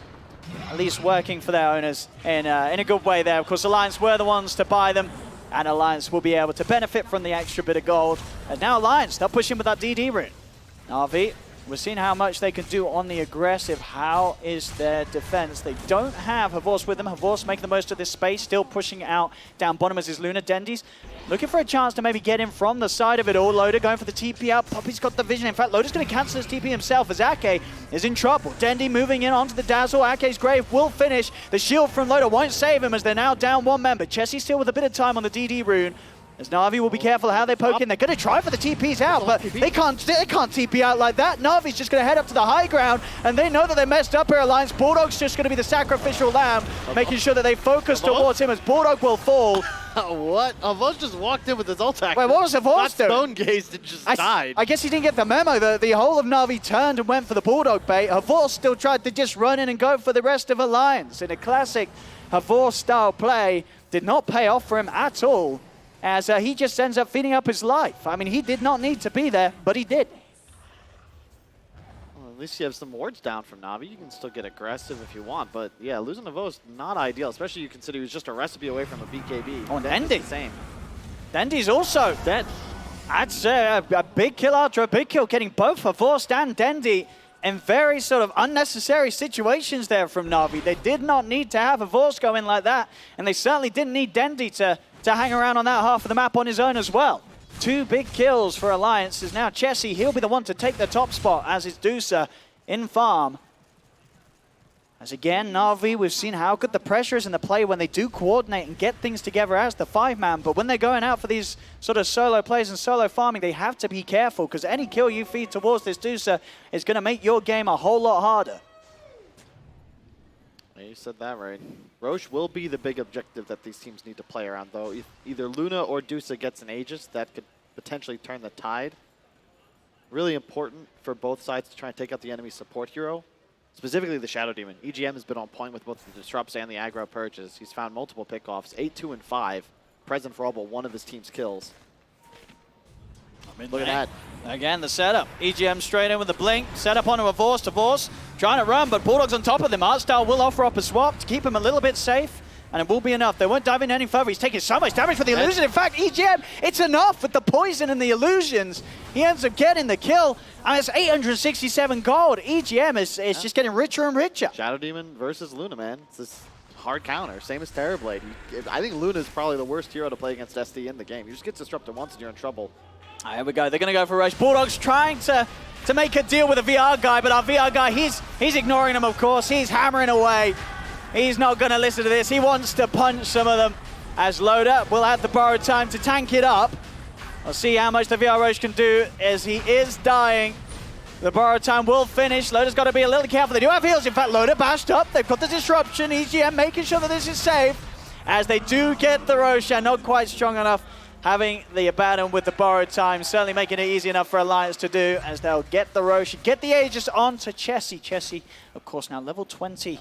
at least working for their owners in a good way there. Of course, Alliance were the ones to buy them, and Alliance will be able to benefit from the extra bit of gold. And now Alliance, they'll push in with that DD rune. Na'Vi, we're seeing how much they can do on the aggressive. How is their defense? They don't have Havorce with them. Havorce making the most of this space, still pushing out down bottom as his Luna. Dendi's looking for a chance to maybe get in from the side of it all. Loader going for the TP out. Poppy's got the vision. In fact, Loader's going to cancel his TP himself as Ake is in trouble. Dendi moving in onto the Dazzle. Ake's grave will finish. The shield from Loader won't save him as they're now down one member. Chessie still with a bit of time on the DD rune. As Na'Vi will be careful how they poke in. They're going to try for the TPs out, but they can't TP out like that. Na'Vi's just going to head up to the high ground, and they know that they messed up here, Alliance. Bulldog's just going to be the sacrificial lamb, making sure that they focus towards him as Bulldog will fall. What? Avos just walked in with his ult action. Wait, what was Avos doing? Stone gazed and just died. I guess he didn't get the memo. The whole of Na'Vi turned and went for the Bulldog bait. Avos still tried to just run in and go for the rest of Alliance. In a classic Avos-style play, did not pay off for him at all, as he just ends up feeding up his life. I mean, he did not need to be there, but he did. At least you have some wards down from Na'Vi. You can still get aggressive if you want, but yeah, losing to Vo is not ideal, especially you consider he was just a recipe away from a BKB. Oh, and Dendy's Dendy. the same. Dendy's also dead. I'd say a big kill after a big kill, getting both Forst and Dendy in very sort of unnecessary situations there from Na'Vi. They did not need to have a Forst go in like that, and they certainly didn't need Dendy to hang around on that half of the map on his own as well. 2 big kills for Alliance. Is now Chessie. He'll be the one to take the top spot, as is Dusa in farm. As again, Na'Vi, we've seen how good the pressure is in the play when they do coordinate and get things together as the 5-man, but when they're going out for these sort of solo plays and solo farming, they have to be careful, because any kill you feed towards this Dusa is going to make your game a whole lot harder. Yeah, you said that right. Roche will be the big objective that these teams need to play around, though. If either Luna or Dusa gets an Aegis, that could potentially turn the tide. Really important for both sides to try and take out the enemy support hero. Specifically the Shadow Demon. EGM has been on point with both the disrupts and the aggro purges. He's found multiple pickoffs, 8, 2, and 5, present for all but one of his team's kills. Look at that. Again, the setup. EGM straight in with the blink. Set up onto a Force. Trying to run, but Bulldog's on top of them. Artstyle will offer up a swap to keep him a little bit safe, and it will be enough. They won't dive in any further. He's taking so much damage for the illusion. In fact, EGM, it's enough with the poison and the illusions. He ends up getting the kill, and it's 867 gold. EGM is just getting richer and richer. Shadow Demon versus Luna, man. It's this hard counter, same as Terrorblade. I think Luna is probably the worst hero to play against SD in the game. You just get disrupted once and you're in trouble. Here we go. They're going to go for Roche. Bulldog's trying to make a deal with a VR guy, but our VR guy, he's ignoring him, of course. He's hammering away. He's not going to listen to this. He wants to punch some of them. As Loader will have the borrowed time to tank it up. We'll see how much the VR Roche can do as he is dying. The borrowed time will finish. Loader's got to be a little careful. They do have heals. In fact, Loader bashed up. They've got the disruption. EGM making sure that this is safe. As they do get the Roche, and not quite strong enough. Having the Abaddon with the borrowed time, certainly making it easy enough for Alliance to do, as they'll get the Roche, get the Aegis onto Chessie. Chessie, of course, now level 20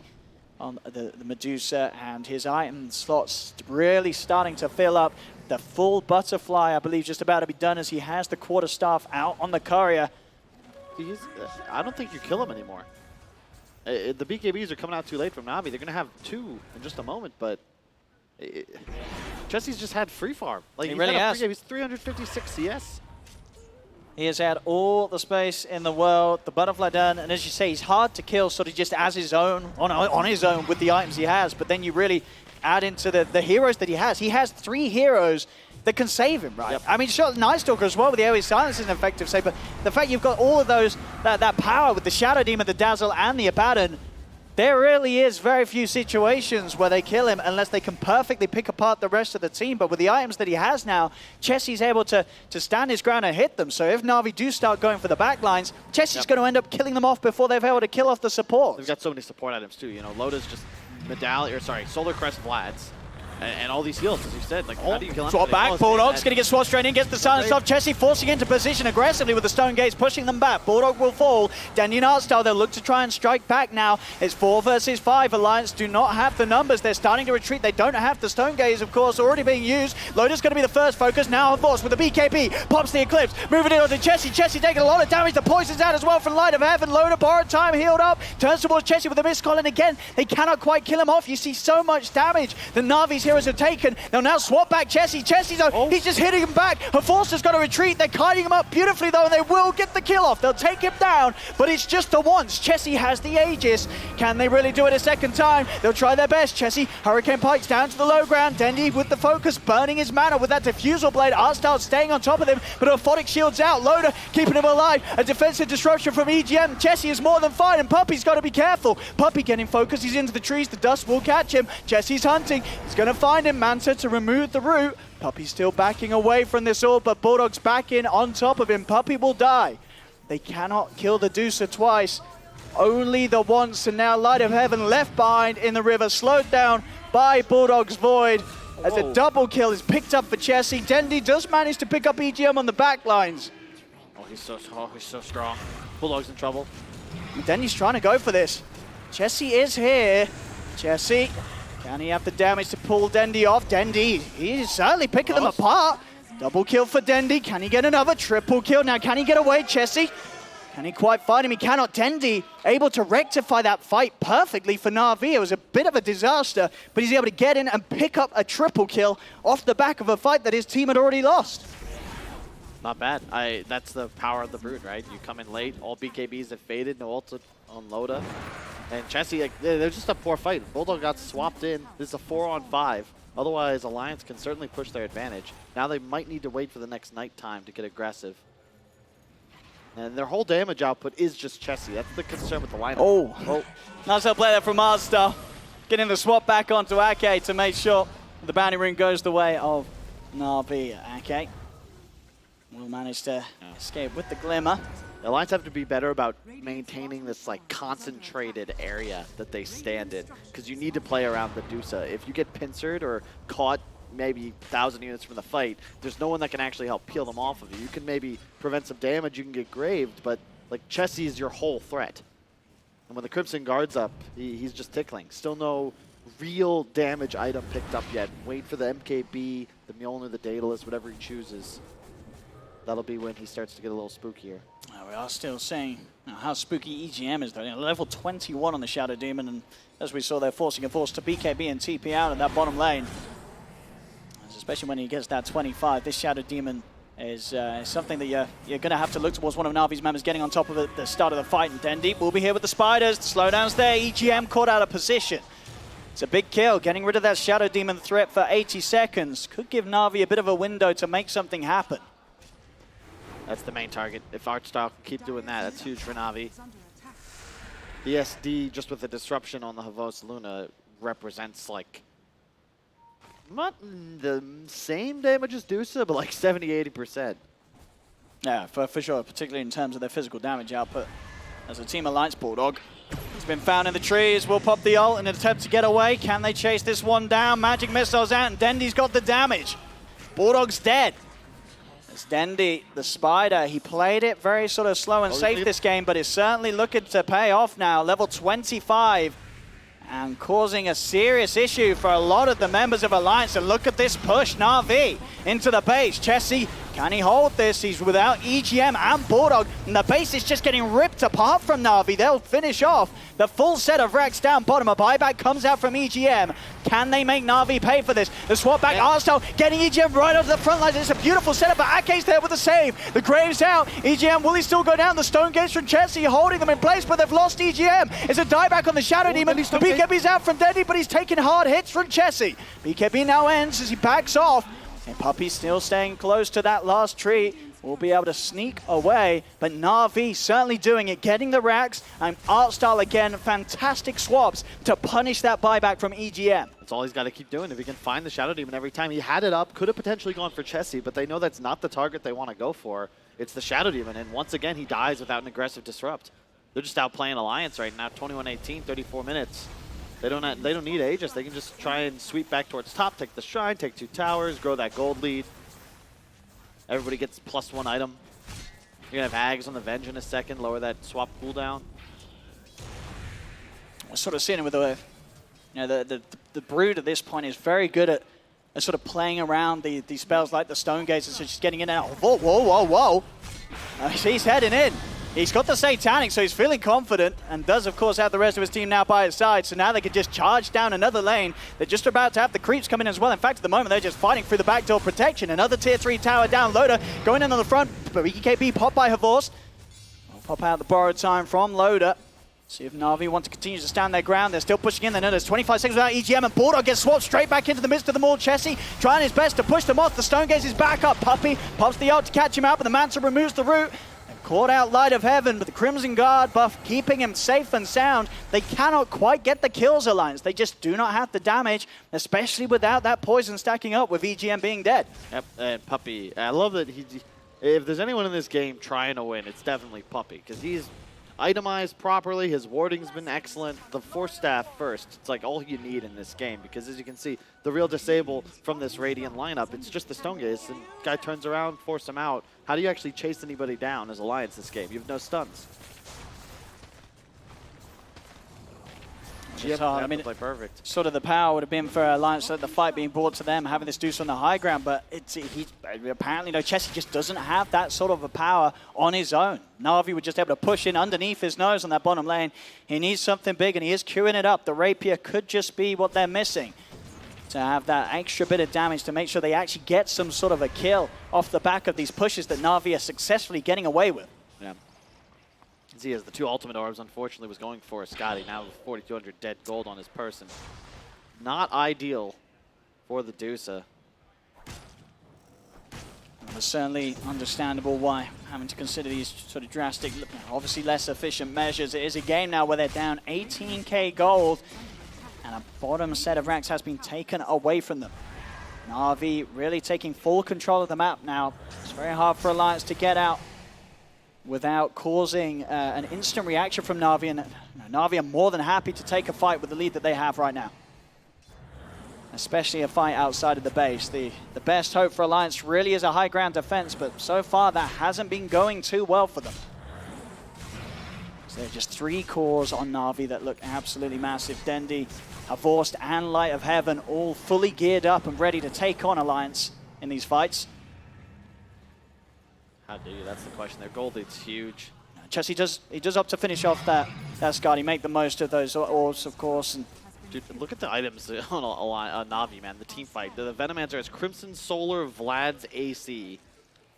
on the Medusa, and his item slots really starting to fill up. The full Butterfly, I believe, just about to be done, as he has the Quarterstaff out on the Courier. I don't think you kill him anymore. The BKBs are coming out too late from Na'Vi. They're going to have 2 in just a moment, but Chessie's just had free farm. Like, he really has. He's 356 CS. He has had all the space in the world, the Butterfly done, and as you say, he's hard to kill sort of just as his own, on his own with the items he has, but then you really add into the heroes that he has. He has 3 heroes that can save him, right? Yep. I mean, sure, Night Stalker as well with the AoE Silence is an effective save, but the fact you've got all of those, that power with the Shadow Demon, the Dazzle, and the Abaddon, there really is very few situations where they kill him unless they can perfectly pick apart the rest of the team. But with the items that he has now, Chessie's able to stand his ground and hit them. So if Na'Vi do start going for the backlines, Chessie's going to end up killing them off before they've been able to kill off the support. They've got so many support items too. You know, Loda's just Solar Crest Vlad's. And all these heals, as you said, like, how do you kill swap back, Bulldog's going to get swat straight in, gets the silence off. Chessie forcing into position aggressively with the stone gates, pushing them back. Bulldog will fall. Dendy and Artstyle, they'll look to try and strike back now. It's 4 versus 5. Alliance do not have the numbers. They're starting to retreat. They don't have the stone gaze, of course, already being used. Loda's going to be the first focus. Now, of course, with the BKB, pops the Eclipse, moving it onto Chessie. Chessie taking a lot of damage. The poison's out as well from Light of Heaven. Loda borrowed time, healed up, turns towards Chessie with a missed call, and again, they cannot quite kill him off. You see so much damage the Na'Vi's heroes have taken. They'll now swap back Chessie. He's just hitting him back. Her Forcer's got to retreat. They're kiting him up beautifully, though, and they will get the kill off. They'll take him down, but it's just the once. Chessie has the Aegis. Can they really do it a second time? They'll try their best. Chessie, Hurricane Pikes down to the low ground. Dendy with the focus, burning his mana with that Diffusal Blade. Artstyle staying on top of him, but Orphotic Shield's out. Loda keeping him alive. A defensive disruption from EGM. Chessie is more than fine, and Puppy's got to be careful. Puppy getting focused. He's into the trees. The dust will catch him. Chessie's hunting. He's going to find him. Manta to remove the root. Puppy's still backing away from this all, but Bulldog's back in on top of him. Puppy will die. They cannot kill the Deucer twice. Only the once, and now Light of Heaven left behind in the river, slowed down by Bulldog's Void. As a double kill is picked up for Chessie. Dendy does manage to pick up EGM on the back lines. He's so strong. Bulldog's in trouble. Dendy's trying to go for this. Chessie is here. Chessie, can he have the damage to pull Dendy off? Dendy, he's certainly picking them apart. Double kill for Dendy. Can he get another triple kill? Now, can he get away, Chessie? Can he quite fight him? He cannot. Dendi able to rectify that fight perfectly for Na'Vi. It was a bit of a disaster, but he's able to get in and pick up a triple kill off the back of a fight that his team had already lost. Not bad. That's the power of the Brood, right? You come in late, all BKBs have faded, no ult on Loda. And Chessie, like, they're just a poor fight. Bulldog got swapped in. This is a 4-on-5. Otherwise, Alliance can certainly push their advantage. Now they might need to wait for the next night time to get aggressive. And their whole damage output is just Chessie. That's the concern with the lineup. Oh. Nice play there from Marstar. Getting the swap back onto Ake to make sure the bounty rune goes the way of Na'Vi. Ake will manage to escape with the glimmer. The Alliance have to be better about maintaining this like concentrated area that they stand in, because you need to play around Medusa. If you get pincered or caught maybe 1,000 units from the fight, there's no one that can actually help peel them off of you. You can maybe prevent some damage, you can get graved, but like Chessie is your whole threat. And when the Crimson Guard's up, he's just tickling. Still no real damage item picked up yet. Wait for the MKB, the Mjolnir, the Daedalus, whatever he chooses. That'll be when he starts to get a little spookier. We are still seeing how spooky EGM is, though. Level 21 on the Shadow Demon, and as we saw, they're forcing a force to BKB and TP out of that bottom lane. Especially when he gets that 25, this Shadow Demon is something that you're going to have to look towards. One of Na'Vi's members getting on top of it at the start of the fight, and Dendi will be here with the spiders. The slowdown's there. EGM caught out of position. It's a big kill. Getting rid of that Shadow Demon threat for 80 seconds could give Na'Vi a bit of a window to make something happen. That's the main target. If Archstyle can keep doing that, that's huge for Na'Vi. The SD, just with the disruption on the Havos Luna, represents like not the same damage as Dusa, but like 70-80%. Yeah, for sure, particularly in terms of their physical damage output. As a Team Alliance, Bulldog has been found in the trees. Will pop the ult in an attempt to get away. Can they chase this one down? Magic missiles out, and Dendi's got the damage. Bulldog's dead. It's Dendi, the spider. He played it very sort of slow and safe this game, but is certainly looking to pay off now. Level 25. And causing a serious issue for a lot of the members of Alliance. And look at this push, Na'Vi into the base. Chessie, can he hold this? He's without EGM and Bulldog, and the base is just getting ripped apart from Na'Vi. They'll finish off the full set of Rex down bottom. A buyback comes out from EGM. Can they make Na'Vi pay for this? The swap back, Arstyle getting EGM right onto the front line. It's a beautiful setup, but Ake's there with the save. The Graves out. EGM, will he still go down? The Stone Gates from Chessie holding them in place, but they've lost EGM. It's a dieback on the Shadow Demon. The BKB's out from Dendi, but he's taking hard hits from Chessie. BKB now ends as he backs off. And Puppy still staying close to that last tree. Will be able to sneak away, but Na'Vi certainly doing it, getting the racks, and Artstyle again, fantastic swaps to punish that buyback from EGM. That's all he's got to keep doing. If he can find the Shadow Demon every time, he had it up, could have potentially gone for Chessie, but they know that's not the target they want to go for. It's the Shadow Demon, and once again, he dies without an aggressive disrupt. They're just outplaying Alliance right now, 21-18, 34 minutes. They don't need Aegis. They can just try and sweep back towards top, take the Shrine, take 2 towers, grow that gold lead. Everybody gets +1 item. You're going to have Ags on the Venge in a second, lower that swap cooldown. We're sort of seeing it with the Brood at this point is very good at sort of playing around the spells like the Stone Gates, and so just getting in and out. Whoa, whoa, whoa, whoa. He's heading in. He's got the Satanic, so he's feeling confident, and does, of course, have the rest of his team now by his side. So now they can just charge down another lane. They're just about to have the creeps come in as well. In fact, at the moment, they're just fighting through the backdoor protection. Another tier 3 tower down. Loader going in on the front, but BKB popped by Havors. We'll pop out the borrowed time from Loader. See if Na'Vi want to continue to stand their ground. They're still pushing in. They know there's 25 seconds without EGM, and Bulldog gets swapped straight back into the midst of them all. Chessie trying his best to push them off. The Stone Gaze is back up. Puppy pops the ult to catch him out, but the Manta removes the root. Caught out Light of Heaven, but the Crimson Guard buff keeping him safe and sound. They cannot quite get the kills, Alliance. They just do not have the damage, especially without that poison stacking up with EGM being dead. Yep, and Puppy. I love that if there's anyone in this game trying to win, it's definitely Puppy, because he's itemized properly. His warding's been excellent. The Force Staff first. It's like all you need in this game, because as you can see, the real disable from this Radiant lineup, it's just the Stone Gaze, and guy turns around, force him out. How do you actually chase anybody down as Alliance this game? You have no stuns. Yep, So, I mean, play perfect. sort of the power would have been for Alliance, the fight being brought to them, having this Deuce on the high ground, but apparently, Chessie just doesn't have that sort of a power on his own. Na'Vi was just able to push in underneath his nose on that bottom lane. He needs something big, and he is queuing it up. The Rapier could just be what they're missing to have that extra bit of damage to make sure they actually get some sort of a kill off the back of these pushes that Na'Vi are successfully getting away with. Yeah. See, as the 2 ultimate orbs, unfortunately, was going for Scotty. Now with 4,200 dead gold on his person. Not ideal for the Deusa. It's certainly understandable why having to consider these sort of drastic, obviously less efficient measures. It is a game now where they're down 18k gold, and a bottom set of racks has been taken away from them. Na'Vi really taking full control of the map now. It's very hard for Alliance to get out without causing an instant reaction from Na'Vi, and Na'Vi are more than happy to take a fight with the lead that they have right now. Especially a fight outside of the base. The best hope for Alliance really is a high ground defense, but so far that hasn't been going too well for them. So there are just 3 cores on Na'Vi that look absolutely massive. Dendi, Havorst, and Light of Heaven all fully geared up and ready to take on Alliance in these fights. How do you? That's the question. Their gold lead's huge. Chessie does opt to finish off that Scotty, make the most of those orbs, of course. And Dude, look at the items on Na'Vi, man. The team fight. The Venomancer has Crimson, Solar, Vlad's AC.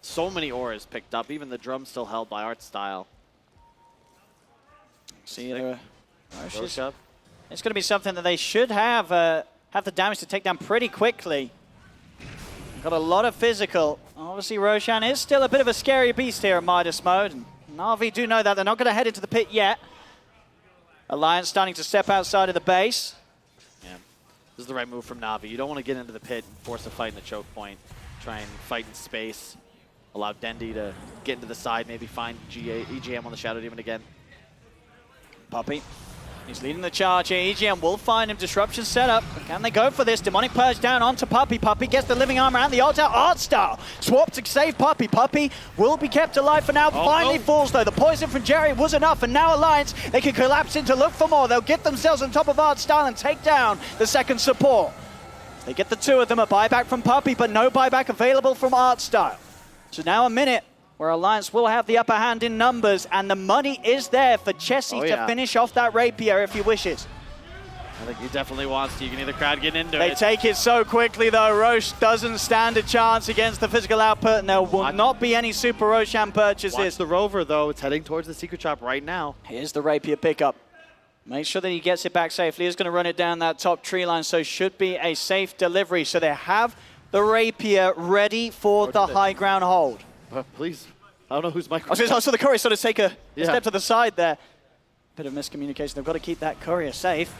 So many auras picked up. Even the drum still held by Art Style. see, it's Rosha. going to be something that they should have the damage to take down pretty quickly. Got a lot of physical. Obviously, Roshan is still a bit of a scary beast here in Midas mode. And Na'Vi do know that. They're not going to head into the pit yet. Alliance starting to step outside of the base. Yeah. This is the right move from Na'Vi. You don't want to get into the pit and force a fight in the choke point. Try and fight in space. Allow Dendi to get into the side, maybe find EGM on the Shadow Demon again. Puppey. He's leading the charge here. EGM will find him. Disruption setup. Can they go for this? Demonic Purge down onto Puppey. Puppey gets the living armor and the ult out. Art Style swap to save Puppey. Puppey will be kept alive for now. Finally falls though. The poison from Jerry was enough, and now Alliance, they can collapse in to look for more. They'll get themselves on top of Art Style and take down the second support. They get the 2 of them. A buyback from Puppey, but no buyback available from Art Style. So now a minute where Alliance will have the upper hand in numbers, and the money is there for Chessie to finish off that Rapier if he wishes. I think he definitely wants to. You can hear the crowd getting into They it. take it so quickly, though. Roche doesn't stand a chance against the physical output, and there will not be any Super Roshan purchases. Watch the Rover, though. It's heading towards the Secret Shop right now. Here's the Rapier pickup. Make sure that he gets it back safely. He's going to run it down that top tree line, so should be a safe delivery. So they have the Rapier ready for the high ground hold. Please. I don't know who's Michael. I saw the courier sort of take a step to the side there. Bit of miscommunication. They've got to keep that courier safe.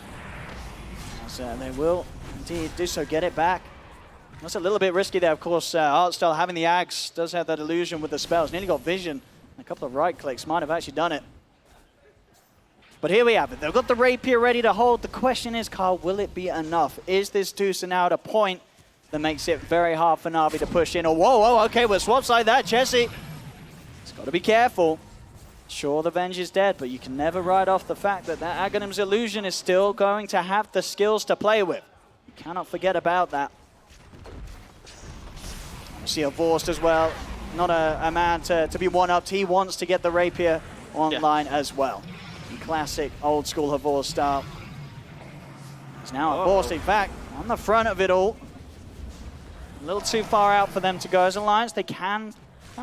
So they will indeed do so. Get it back. That's a little bit risky there, of course. Art Style having the Ags does have that illusion with the spells. Nearly got vision. A couple of right clicks might have actually done it. But here we have it. They've got the Rapier ready to hold. The question is, Carl, will it be enough? Is this Deuce now at a point that makes it very hard for Na'Vi to push in? Oh, whoa, okay, we're swaps like that. Chessie, it's got to be careful. Sure, the Venge is dead, but you can never write off the fact that that Aghanim's illusion is still going to have the skills to play with. You cannot forget about that. I see a Vorst as well. Not a man to be one-upped. He wants to get the Rapier online as well. In classic old-school Havorst style. He's now a Vorst, in fact, on the front of it all. A little too far out for them to go as Alliance. They can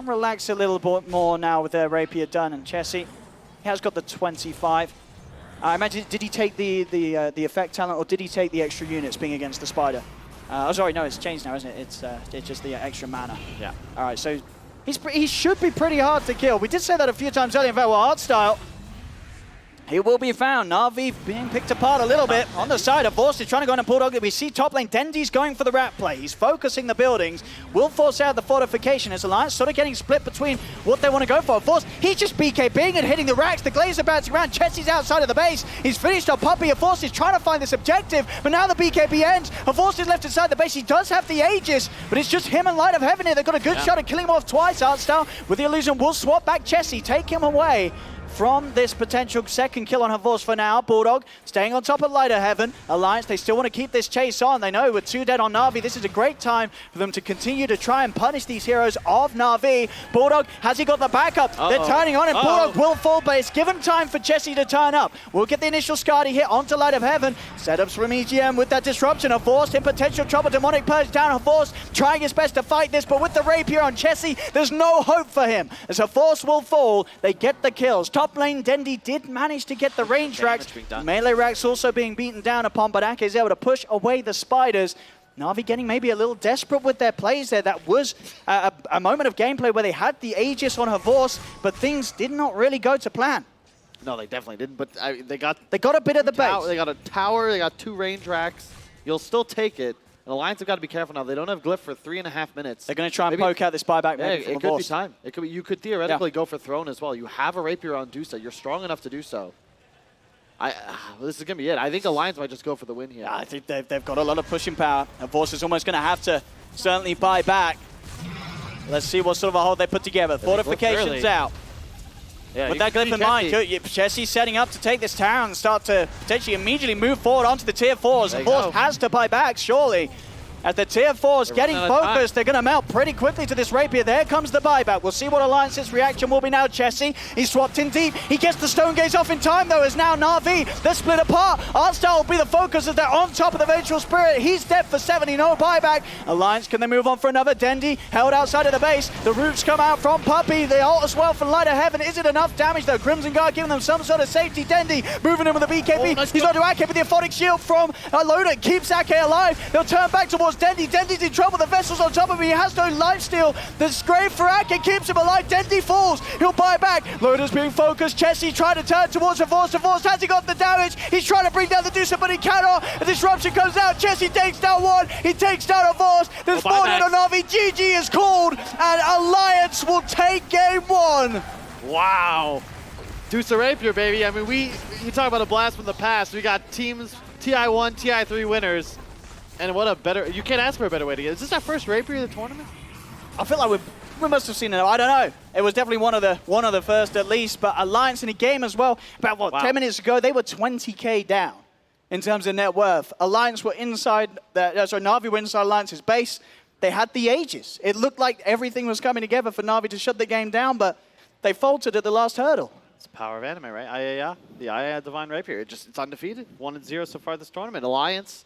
relax a little bit more now with their Rapier done. And Chessie, he has got the 25. I imagine, did he take the effect talent, or did he take the extra units being against the Spider? Oh, sorry, no, it's changed now, isn't it? It's just the extra mana. Yeah. All right, so he should be pretty hard to kill. We did say that a few times earlier. In fact, well, Art Style, he will be found. Na'Vi being picked apart a little bit. On the side of Vorst is trying to go into Bulldog. We see top lane. Dendi's going for the rat play. He's focusing the buildings. Will force out the fortification as Alliance sort of getting split between what they want to go for. Vorst, he's just BKBing and hitting the racks. The Glaze are bouncing around. Chessie's outside of the base. He's finished on Puppey. Vorst is trying to find this objective, but now the BKB ends. Vorst is left inside the base. He does have the Aegis, but it's just him and Light of Heaven here. They've got a good shot at killing him off twice. Art Style with the illusion will swap back Chessie, take him away from this potential second kill on Havors for now. Bulldog staying on top of Lighter Heaven. Alliance, they still want to keep this chase on. They know with 2 dead on Na'Vi, this is a great time for them to continue to try and punish these heroes of Na'Vi. Bulldog, has he got the backup? They're turning on him. Bulldog will fall, but it's given time for Chessie to turn up. We'll get the initial Skadi hit onto Light of Heaven. Setups from EGM with that disruption. Havors in potential trouble. Demonic Purge down. Havors trying his best to fight this, but with the rapier on Chessie, there's no hope for him. As Havors will fall, they get the kills. Top lane, Dendi did manage to get the range racks. Melee racks also being beaten down upon, but Ake is able to push away the spiders. Na'Vi getting maybe a little desperate with their plays there. That was a moment of gameplay where they had the Aegis on Havors, but things did not really go to plan. No, they definitely didn't, but they got a bit of the base. They got a tower, they got 2 range racks. You'll still take it. And Alliance have got to be careful now. They don't have Glyph for 3.5 minutes. They're going to try and poke out this buyback. Yeah, maybe it could be time. It could be, you could theoretically go for Throne as well. You have a Rapier on Dusa. You're strong enough to do so. This is going to be it. I think Alliance might just go for the win here. Yeah, I think they've got a lot of pushing power. Havors is almost going to have to certainly buy back. Let's see what sort of a hold they put together. Fortifications out. Yeah, with that Glyph in mind, Chessie setting up to take this tower and start to potentially immediately move forward onto the tier 4s. Havors has to buy back, surely. As the tier 4s getting focused, they're going to melt pretty quickly to this rapier. There comes the buyback. We'll see what Alliance's reaction will be now. Chessie, he's swapped in deep. He gets the stone gaze off in time, though, as now Na'Vi, they're split apart. Artstar will be the focus as they're on top of the Vengeful Spirit. He's dead for 70, no buyback. Alliance, can they move on for another? Dendi held outside of the base. The roots come out from Puppey. They ult as well for Light of Heaven. Is it enough damage, though? Crimson Guard giving them some sort of safety. Dendi moving in with a BKB. He's not to Ake, but the Aphotic Shield from Loda keeps Ake alive. They'll turn back towards Dendi. Dendi's in trouble. The vessel's on top of him. He has no lifesteal. The scrape for Ake keeps him alive. Dendi falls. He'll buy back. Loda's being focused. Chessie trying to turn towards Havors. Havors has he got the damage? He's trying to bring down the Dusa, but he cannot. A disruption comes out. Chessie takes down one. He takes down Havors. There's 4 dead on Na'Vi. GG is called, and Alliance will take game 1. Wow. Dusa Rapier, baby. I mean, you talk about a blast from the past. We got teams, TI1, TI3 winners. And what a better, you can't ask for a better way to get it. Is this our first Rapier of the tournament? I feel like we must have seen it. I don't know. It was definitely one of the first at least, but Alliance in a game as well. About 10 minutes ago, they were 20k down in terms of net worth. Alliance were inside, Na'Vi were inside Alliance's base. They had the Aegis. It looked like everything was coming together for Na'Vi to shut the game down, but they faltered at the last hurdle. It's the power of anime, right? IAA, the IAA Divine Rapier. It's undefeated. 1-0 so far this tournament. Alliance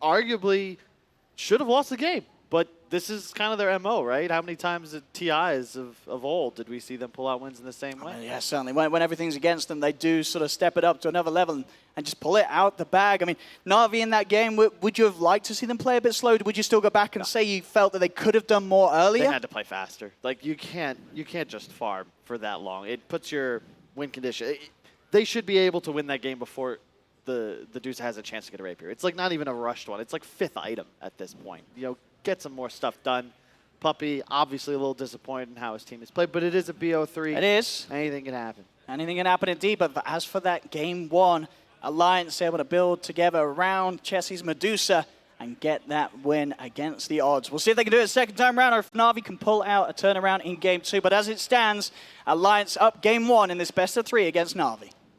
arguably should have lost the game, but this is kind of their MO, right? How many times at TIs of old did we see them pull out wins in the same way? Yeah, certainly. When everything's against them, they do sort of step it up to another level and just pull it out the bag. I mean, Na'Vi in that game, would you have liked to see them play a bit slow? Would you still go back and say you felt that they could have done more earlier? They had to play faster. Like, you can't just farm for that long. It puts your win condition. They should be able to win that game before the Deuce has a chance to get a Rapier. It's like not even a rushed one. It's like 5th item at this point. You know, get some more stuff done. Puppey, obviously a little disappointed in how his team is played, but it is a BO3. It is. Anything can happen. Anything can happen indeed, but as for that game 1, Alliance able to build together around Chessie's Medusa and get that win against the odds. We'll see if they can do it a second time round or if Na'Vi can pull out a turnaround in game 2. But as it stands, Alliance up game 1 in this best of 3 against Na'Vi.